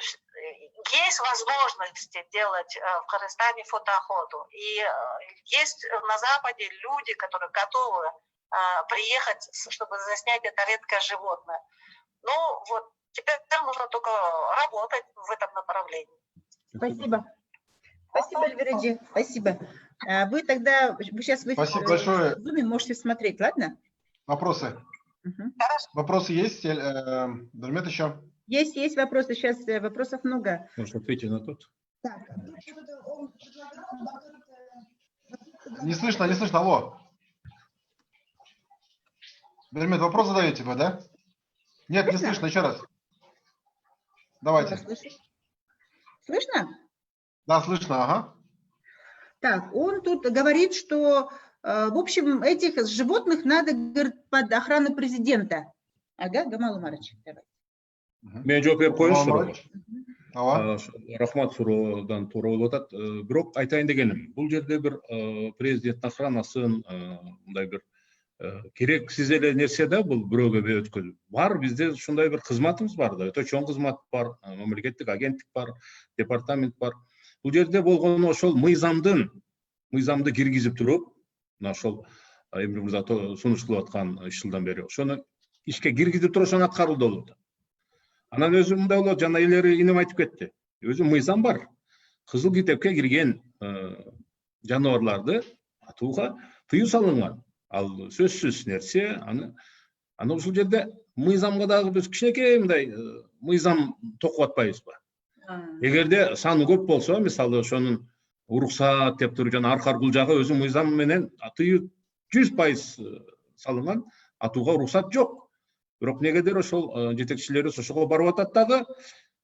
S8: есть возможности делать в Кыргызстане фотоохоту. И есть на Западе люди, которые готовы приехать, чтобы заснять это редкое животное. Ну вот, теперь нужно только работать в этом направлении.
S5: Спасибо. Спасибо, Эльвираджи. Спасибо. Вы сейчас в
S1: Спасибо большое.
S5: Zoom можете смотреть, ладно?
S1: Вопросы?
S8: Хорошо.
S1: Вопросы есть? Дурмет еще?
S5: Есть вопросы. Сейчас вопросов много.
S3: Может, ответить на тот?
S5: Так.
S1: Не слышно, алло. Дурмет, вопрос задаете вы, да? Нет, не слышно, еще раз. Давайте.
S5: Слышно?
S1: Да, слышно, ага.
S5: Так, он тут говорит, что, в общем, этих животных надо, говорит, под охрану президента. Ага, Гамал Умарович, давай.
S3: Мен жооп берип коеюнчу.
S1: Ооба.
S3: Рахмат суроодан туура болуп атат. Бирок айтайын дегеним, бул жерде бир президенттин охранасын, мындай бир керексиз эле нерсе да, бул бирөөгө өткөн. Бар, бизде ушундай бир кызматыбыз бар да, өтө чоң кызмат бар, мамлекеттик агенттик бар, департамент бар. Бул жерде болгону ошол мыйзамды киргизип туруп, мына ошол Эмир мырза сунуш кылып аткан 3 жылдан бери ошону ишке киргизип туруп ошону аткаруууда болот. Анан өзү мындай болот, жана илери инем айтып кетти. Өзү мыйзам бар. Кызыл китепке кирген жаныбарларды атууга тыюу салынган. Ал сөзсүз нерсе, аны ушул жерде мыйзамга дагы биз кичинекей мындай мыйзам токуп атпайбызбы? Эгерде саны көп болсо, мисалы ошонун уруксаат деп туруп жана аркар кулжагы өзү мыйзам менен тыюу 100% салынган, атууга уруксат жок. Бирок негедир ошол жетекчилерибиз ошого барып атат дагы,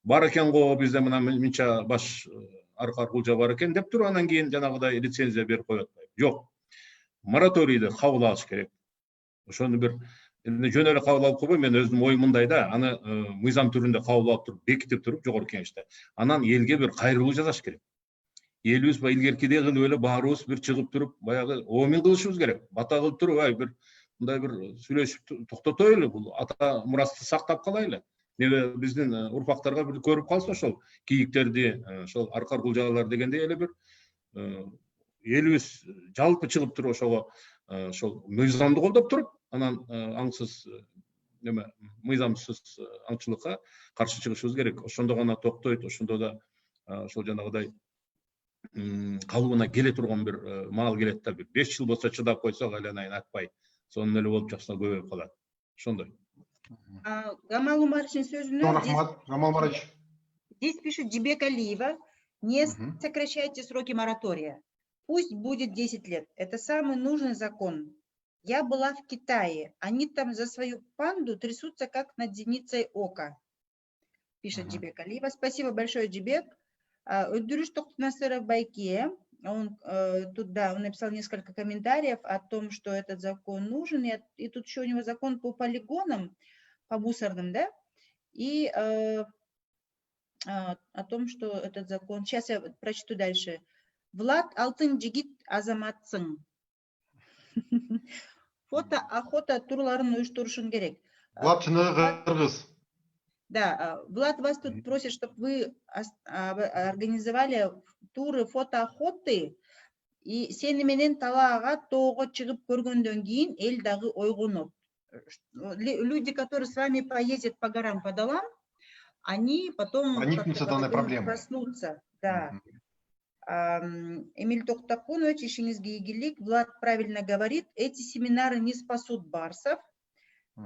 S3: бар экен го бизде мына мынча баш аркар кулжа бар экен деп туруп анан кийин жанагыдай лицензия берип коюп атпайбы. Жок. Мораторийди кабыл алыш керек. Ошону бир Енді жөн эле кабыл алып койбой, мен өзүмдүн оюм мындай да, аны мыйзам түрүндө кабыл алып туруп, бекитип туруп жогорку кеңеште. Анан элге бир кайрылуу жасаш керек. Элибиз илгеркидей кылып эле баарыбыз бир чыгып туруп, баягы оомин кылышыбыз керек. Бата кылып туруп, бир мындай бир сүйлөшүп токтотойлу, бул ата мурасты сактап калайлы. Небе биздин урпактарга бир көрүп калса ошол кийиктерди, ошол арка кулжалар дегендей эле бир элибиз жалпы чыгып туруп ошого ошол мыйзамды колдоп туруп, анан аңсыз неме мыйзамсыз аңчылыкка каршы чыгышыбыз керек. Ошондо гана токтойт, ошондо да ошол жанагыдай калыбына келе турган бир маал келет да, бир 5 жыл болсо чыдап койсок, айланайын атпай, сонун эле болуп жатса көбөйүп калат. Ошондой.
S5: Гамал Умаровичтин сөзүнө
S1: Рахмат, Гамал Умарович.
S5: здесь пишет Джибек Алиева: не сокращайте сроки моратория. Пусть будет 10 лет. Это самый нужный закон. Я была в Китае. Они там за свою панду трясутся, как над зеницей ока. Пишет Джибек Алиева. Спасибо большое, Джибек. Өдүрүш Токтунасыров Байке. Он написал несколько комментариев о том, что этот закон нужен. И тут еще у него закон по полигонам, по мусорным, да? И о том, что этот закон... Сейчас я прочту дальше. Влад алтын жигит азаматсың. Фото охота турларын уюштурушуң керек.
S1: Влад Кыргыз.
S5: Да, Влад вас тут просит, чтобы вы организовали туры фотоохоты, и сени менен талаага тоого чыгып көргөндөн кийин эл дагы ойгонот. Люди, которые с вами поездят по горам, по долам, они потом проснутся. Да. Эмиль Токтакунович, ишиңизге ийгилик. Влад правильно говорит, эти семинары не спасут барсов.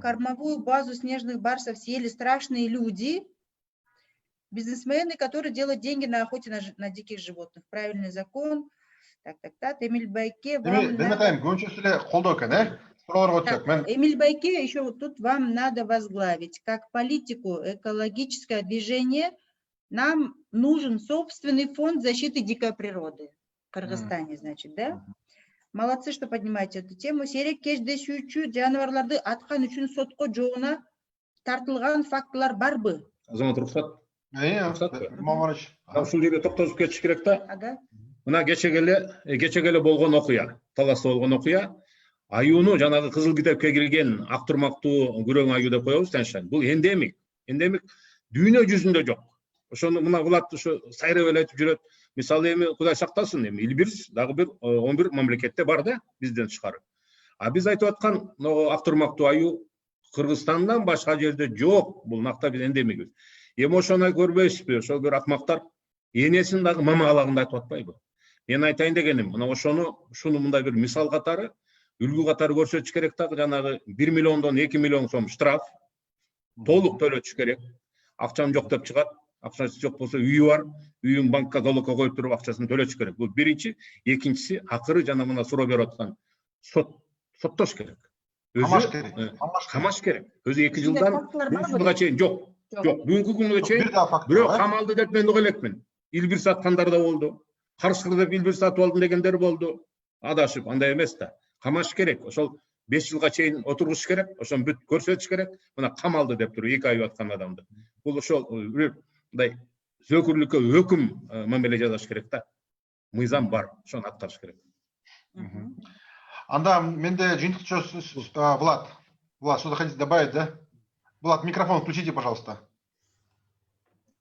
S5: Кормовую базу снежных барсов съели страшные люди, бизнесмены, которые делают деньги на охоте на диких животных. Правильный закон. Так. Эмиль Байке. Эмиль Байке, еще вот тут вам надо возглавить. Как политику экологическое движение нам нужен собственный фонд защиты дикой природы. В Кыргызстане, значит, да? Молодцы, что поднимаете эту тему. Серек кеждешүүчү жаныбарларды аткан үчүн сотко жоона тартылган фактылар барбы?
S3: Азамат рухсат.
S1: Ушул
S3: Ушул жерде токтошуп кетиш керек да.
S5: Ага.
S3: Мына кече келе болгон окуя, Таласта болгон окуя. Аюуну жанагы кызыл китепке кирген ак турмактуу күрөң аю деп коебуз, теншен. Бул эндемик. Эндемик дүйнө жүзүндө жок. Ошону мына Влад ушу сайрап эле айтып жүрөт. Мисалы эми Кудай сактасын, эми Илбирс дагы бир 11 мамлекетте бар да, бизден тышкары. А биз айтып аткан ак турмактуу аю Кыргызстандан башка жерде жок. Бул накта биз эндемигиз. Эми ошону көрбөйсүзбү? Ошол бир акмактар энесин дагы мамагалагында айтып атпайбы? Мен айтайын дегеним, мына ушуну мындай бир мисал катары, үлгү катары көрсөтүш керек дагы, жанагы 1 миллиондон 2 миллион сом штраф толук төлөтүш керек. Акчам жок деп чыгат. Акчасы жок болсо үйү бар, үйүн банкка залогко коюп туруп акчасын төлөтүш керек. Бул биринчи, экинчиси акыры жана мына суроо берип аткан соттош керек. Камаш керек. Өзү 2 жылдан 3 жылга чейин жок. Бүгүнкү күнгө чейин бирөө камалды деп мен уга элекмин. Илбир саткандар да болду. Карышкыр деп Илбир сатып алдым дегендер болду. Адашып, андай эмес да. Камаш керек. Ошол 5 жылга чейин отургуш керек. Ошону бүт көрсөтүш керек. Мына камалды деп туруп 2 ай аткан адамды. Бул ошол мындай зөкүрлүккө өкүм мамиле жасаш керек да. Мыйзам бар, ошону аткарыш керек.
S1: Анда менде жыйынтык Влад. Влад, что-то хотите добавить, да? Влад, микрофон включите, пожалуйста.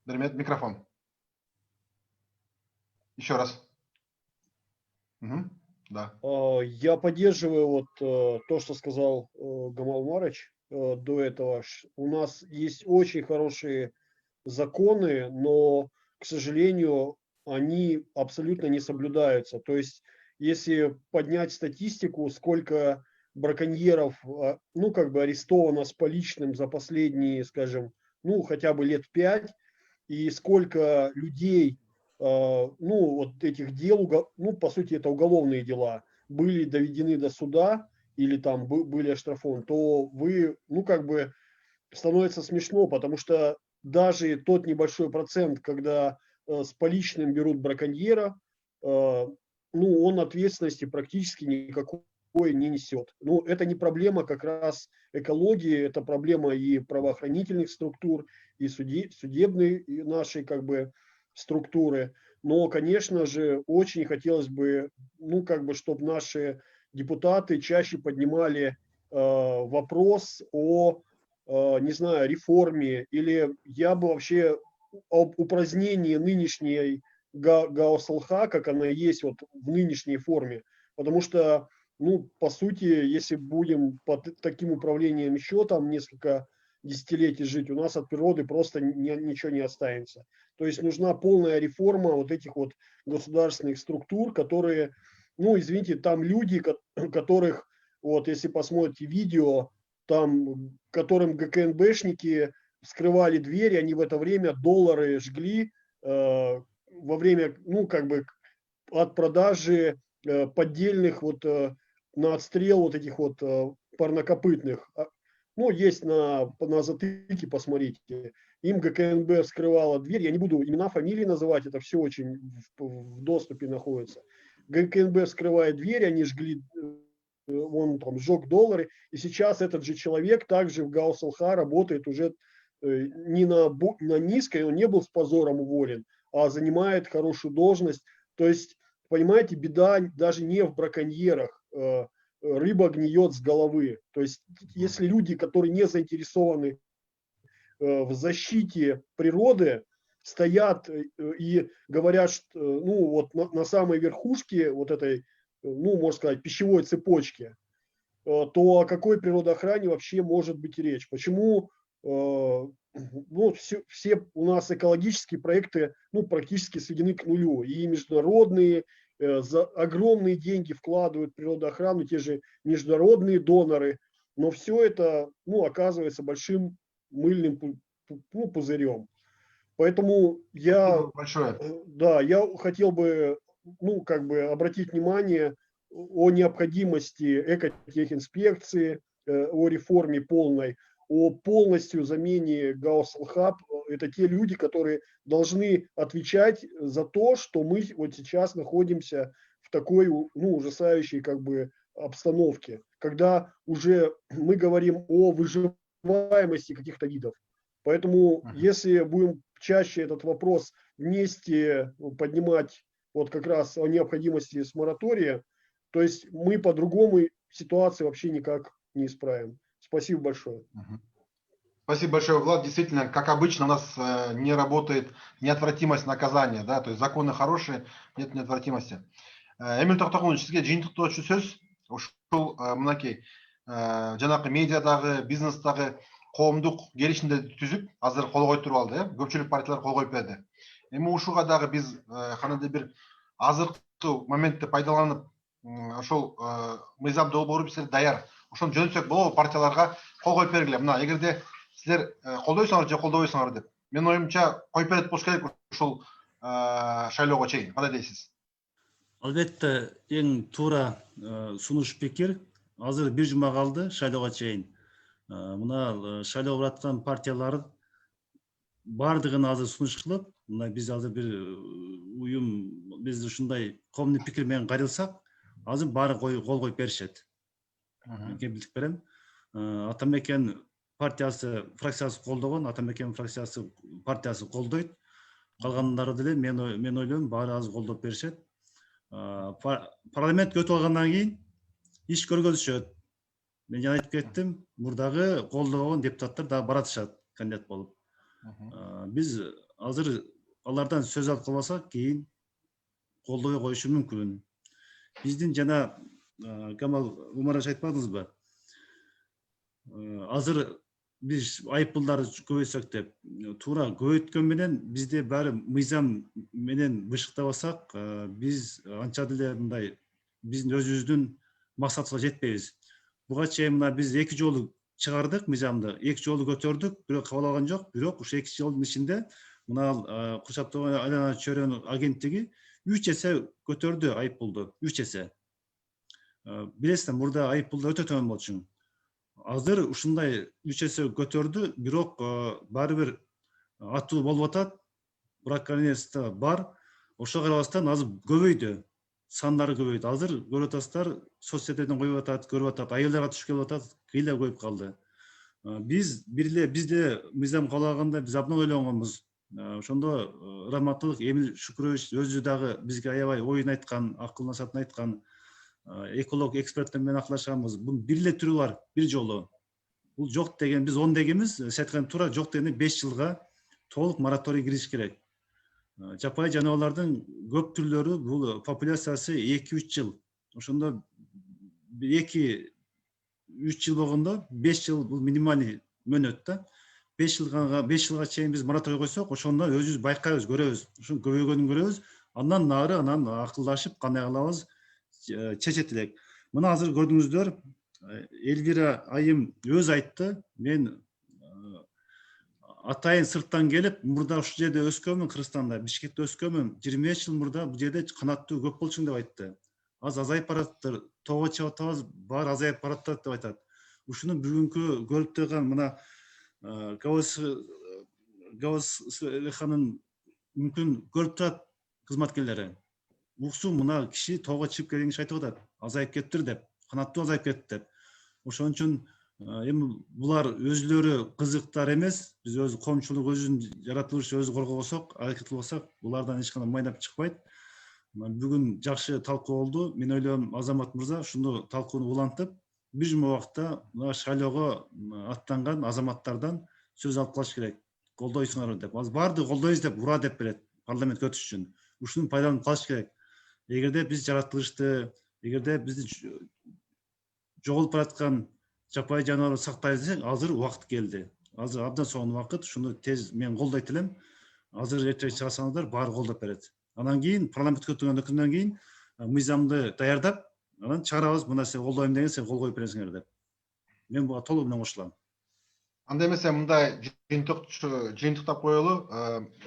S1: Дермет, микрофон. Еще раз. Да.
S4: Я поддерживаю вот то, что сказал Гамал Умарович до этого. У нас есть очень хорошие законы, но, к сожалению, они абсолютно не соблюдаются. То есть, если поднять статистику, сколько браконьеров, ну, как бы арестовано с поличным за последние, скажем, ну, хотя бы лет 5, и сколько людей, ну, вот этих дел, ну, по сути, это уголовные дела, были доведены до суда или там были оштрафованы, то вы, ну, как бы становится смешно, потому что даже тот небольшой процент, когда с поличным берут браконьера, ну, он ответственности практически никакой не несет. Ну, это не проблема как раз экологии, это проблема и правоохранительных структур, и судебной и нашей как бы структуры. Но, конечно же, очень хотелось бы, ну, как бы, чтобы наши депутаты чаще поднимали вопрос о, не знаю, реформе, или я бы вообще об упразднении нынешней Гауслха, как она есть вот в нынешней форме. Потому что, ну, по сути, если будем под таким управлением еще там несколько десятилетий жить, у нас от природы просто ничего не останется. То есть нужна полная реформа вот этих вот государственных структур, которые, ну, извините, там люди, которых, вот если посмотрите видео, там, которым ГКНБшники вскрывали двери, они в это время доллары жгли во время, ну, как бы от продажи поддельных вот на отстрел вот этих вот парнокопытных. Ну, есть на затыке, посмотрите. Им ГКНБ вскрывала дверь. Я не буду имена, фамилии называть, это все очень в доступе находится. ГКНБ вскрывает дверь, они жгли, он там сжег доллары. И сейчас этот же человек также в Гауслха работает уже не на низкой, он не был с позором уволен, а занимает хорошую должность. То есть, понимаете, беда даже не в браконьерах. Рыба гниет с головы. То есть, если люди, которые не заинтересованы в защите природы, стоят и говорят, что, ну, вот на самой верхушке вот этой, ну, можно сказать, пищевой цепочки, то о какой природоохране вообще может быть речь? Почему ну, все у нас экологические проекты, ну, практически сведены к нулю, и международные за огромные деньги вкладывают в природоохрану те же международные доноры, но все это, ну, оказывается большим мыльным пузырем. Поэтому я хотел бы, ну, как бы обратить внимание о необходимости экотехинспекции, о реформе полной, о полностью замене Гауслха. Это те люди, которые должны отвечать за то, что мы вот сейчас находимся в такой, ну, ужасающей как бы обстановке, когда уже мы говорим о выживаемости каких-то видов. Поэтому если будем чаще этот вопрос вместе поднимать, вот как раз о необходимости с моратория, то есть мы по-другому ситуацию вообще никак не исправим. Спасибо большое.
S1: Спасибо большое, Влад. Действительно, как обычно, у нас не работает неотвратимость наказания, да, то есть законы хорошие, нет неотвратимости. Эмиль Тоқтағұлович, сізге жиынтықтаушы сөз, ушул мынакей жанагы медиадағы, бизнестағы коомдук келишимди түзүп, азыр кол коюп туруп алды, көпчүлүк партиялар кол коюп берди. Эми ушуга дагы биз кандайдыр бир азыркы моментти пайдаланып, ошол мыйзам долбоору силер даяр. Ошону жөнөтсөк болобу, партияларга кол коюп бергиле. Мына эгерде силер колдойсуңар же колдобойсуңар деп. Менин оюмча коюп берет болуш керек ушул шайлоого чейин. Кандай дейсиз?
S2: Албетте, эң туура сунуш пикир. Азыр бир жума калды шайлоого чейин. Мына шайлоо бараткан партиялар бардыгын азыр сунуш кылып, мына биз азыр бир уюм, биз ушундай коомдук пикир менен кайрылсак, азыр баары кол коюп беришет. Мен билдирип берем. Атамекен партиясы, фракциясы колдогон, Атамекен фракциясы, партиясы колдойт. Калгандары деле мен ойлойм, баары азыр колдоп беришет. Парламент өтүп алгандан кийин иш көргөзүшөт. Мен жана айтып кеттим, мурдагы колдогон депутаттар дагы баратышат кандидат болуп. Биз азыр алардан сөз алып калбасак, кийин колдой коюшу мүмкүн. Биздин жана Камал Умарович айтпадыңызбы? Азыр биз айыппулдарды көбөйтсөк деп, туура көбөйткөн менен бизде баары мыйзам менен бышыктабасак, биз анча деле мындай биздин өзүбүздүн максатыбызга жетпейбиз. Буга чейин мына биз 2 жолу чыгардык мыйзамды, 2 жолу көтөрдүк, бирок кабыл алган жок. Бирок ушу 2 жолдун ичинде мына курчаптоо айлана чөйрөнүн агенттиги 3 эсе көтөрдү айыппулду, 3 эсе. Билесиздер, мурда айыппулдар өтө төмөн болчу. Азыр ушундай 3 эсе көтөрдү, бирок баары бир аттуу болуп атат, браконьерство бар. Ошого карабастан азыр көбөйдү. сандары көбөйдү. Азыр көрүп атасыздар, соцсеттерден коюп атат, көрүп атат, айылдарга түшүп келип атат, кыйла көбөйүп калды. Бизде мыйзам каалаганда биз абдан ойлонгонбуз. Ошондо ырахматтуулук Эмиль Шукурович өзү дагы бизге аябай оюн айткан, акыл насаатын айткан, эколог эксперттер менен акылдашканбыз. Бул бир эле түрү бар, бир жолу. Бул жок деген биз 10 дегенбиз, айткан туура жок дегенде 5 жылга толук мораторий кириш керек. Жапайы жаныбарлардын көп түрлөрү бул популяциясы 2-3 жыл. Ошондо 2-3 жыл болгондо 5 жыл бул минимальный мөөнөт да. 5 жылга чейин биз мораторий койсок, ошондо өзүбүз байкайбыз, көрөбүз. Ошонун көбөйгөнүн көрөбүз. Андан нары акылдашып кандай кылабыз чечет элек. Мына азыр көрдүңүздөр, Эльвира айым өзү айтты. Мен атайын сырттан келип, мурда ушул жерде өскөнмүн, Кыргызстанда, Бишкекте өскөнмүн. 25 жыл мурда бул жерде канаттуу көп болчуң деп айтты. Азыр азайып бараттыр, тоого чыгып атабыз, баары азайып баратат деп айтат. Ушуну бүгүнкү көрүп турган мына ГАОСХнын мүмкүн көрүп турат кызматкерлери. Уксун мына киши тоого чыгып келген киши айтып атат, азайып кеттир деп, канаттуу азайып кетти деп. Ошон үчүн эми булар өзүлөрү кызыктар эмес. Биз өзү коомчулук өзүн жаратылышы өзү коргосок, аракет кылсак, булардан эч кандай майнап чыкпайт. Бүгүн жакшы талкуу болду. Мен ойлойм, Азамат мырза ушуну талкууну улантып, бир жума убакытта мына шайлоого аттанган азаматтардан сөз алып калыш керек. Колдойсуңарбы деп. Азыр баардыгы колдойбуз деп ура деп берет парламентке өтүш үчүн. Ушуну пайдаланып калыш керек. Эгерде биз жаратылышты, эгерде бизди жоголуп бараткан жапайы жаныбарды сактайбыз десек, азыр убакыт келди. Азыр абдан сонун убакыт. Ушуну тез мен колдойт элем. Азыр эртең чыгасаңыздар, баары колдоп берет. Анан кийин парламентке өткөндөн күндөн кийин мыйзамды даярдап, анан чыгарабыз, мына сен колдойм деген сен кол коюп бересиңер деп. Мен буга толук менен кошулам.
S1: Анда эмесе мындай жыйынтыктап коелу.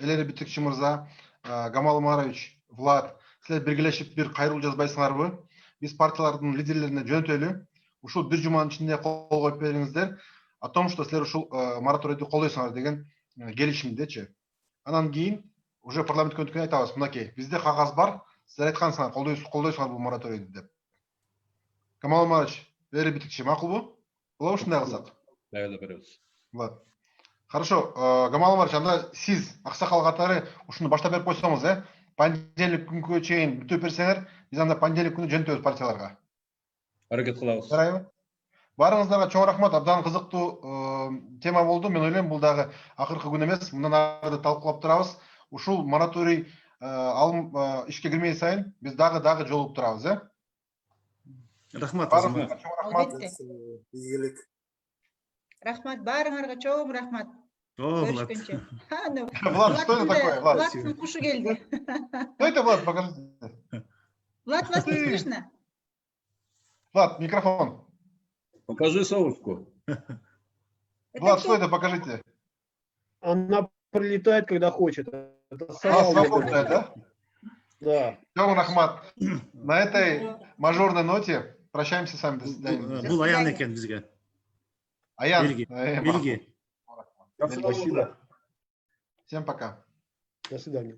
S1: Элери Битикчи мырза, Гамал Омарович, Влад, силер биргелешип бир кайрылуу жазбайсыңарбы? Биз партиялардын лидерлерине жөнөтөлү. Ушул бир жуманын ичинде кол коюп бериңиздер. О том, что силер ушул мораторийди колдойсуңар деген келишимдечи. Анан кийин уже парламентке өткөндөн кийин айтабыз, мынакей, бизде кагаз бар, силер айткансыңар, колдойсуңар бул мораторийди деп. Гамал Омарович, Элери Битикчи, макулбу? Болобу ушундай кылсак?
S3: Даярдап беребиз.
S1: Ладно. Хорошо, Гамал Омарович, анда сиз аксакал катары ушуну баштап берип койсоңуз, понедельник күнгө чейин бүтүп берсеңер, биз анда понедельник күнү жөнөтөбүз партияларга.
S3: Аракет кылабыз.
S1: Жарайбы? Баарыңыздарга чоң рахмат, абдан кызыктуу тема болду. Мен ойлойм, бул дагы акыркы күн эмес, мындан ары талкуулап турабыз. Ушул мораторий ишке кирмей сайын биз дагы жолугуп турабыз,
S2: Рахмат,
S1: Баарыңыздарга чоң рахмат.
S7: Ийгилик.
S5: Рахмат, баарыңарга чоң рахмат.
S2: Влад.
S5: Көрүшкөнчө.
S1: Влад, что это такое, Влад?
S5: Владтын кушу келди.
S1: Что это, Влад, покажите.
S5: Влад, вас не слышно.
S1: Влад, микрофон.
S3: Покажи совушку.
S1: Влад, что это, покажите.
S4: Она прилетает, когда хочет. Это
S1: Свободная, да?
S4: Да.
S1: Чоң рахмат. На этой мажорной ноте прощаемся с вами. До свидания.
S2: Бул аян экен бизге.
S1: Аян.
S2: Белги.
S4: Спасибо.
S1: Всем пока.
S4: До свидания.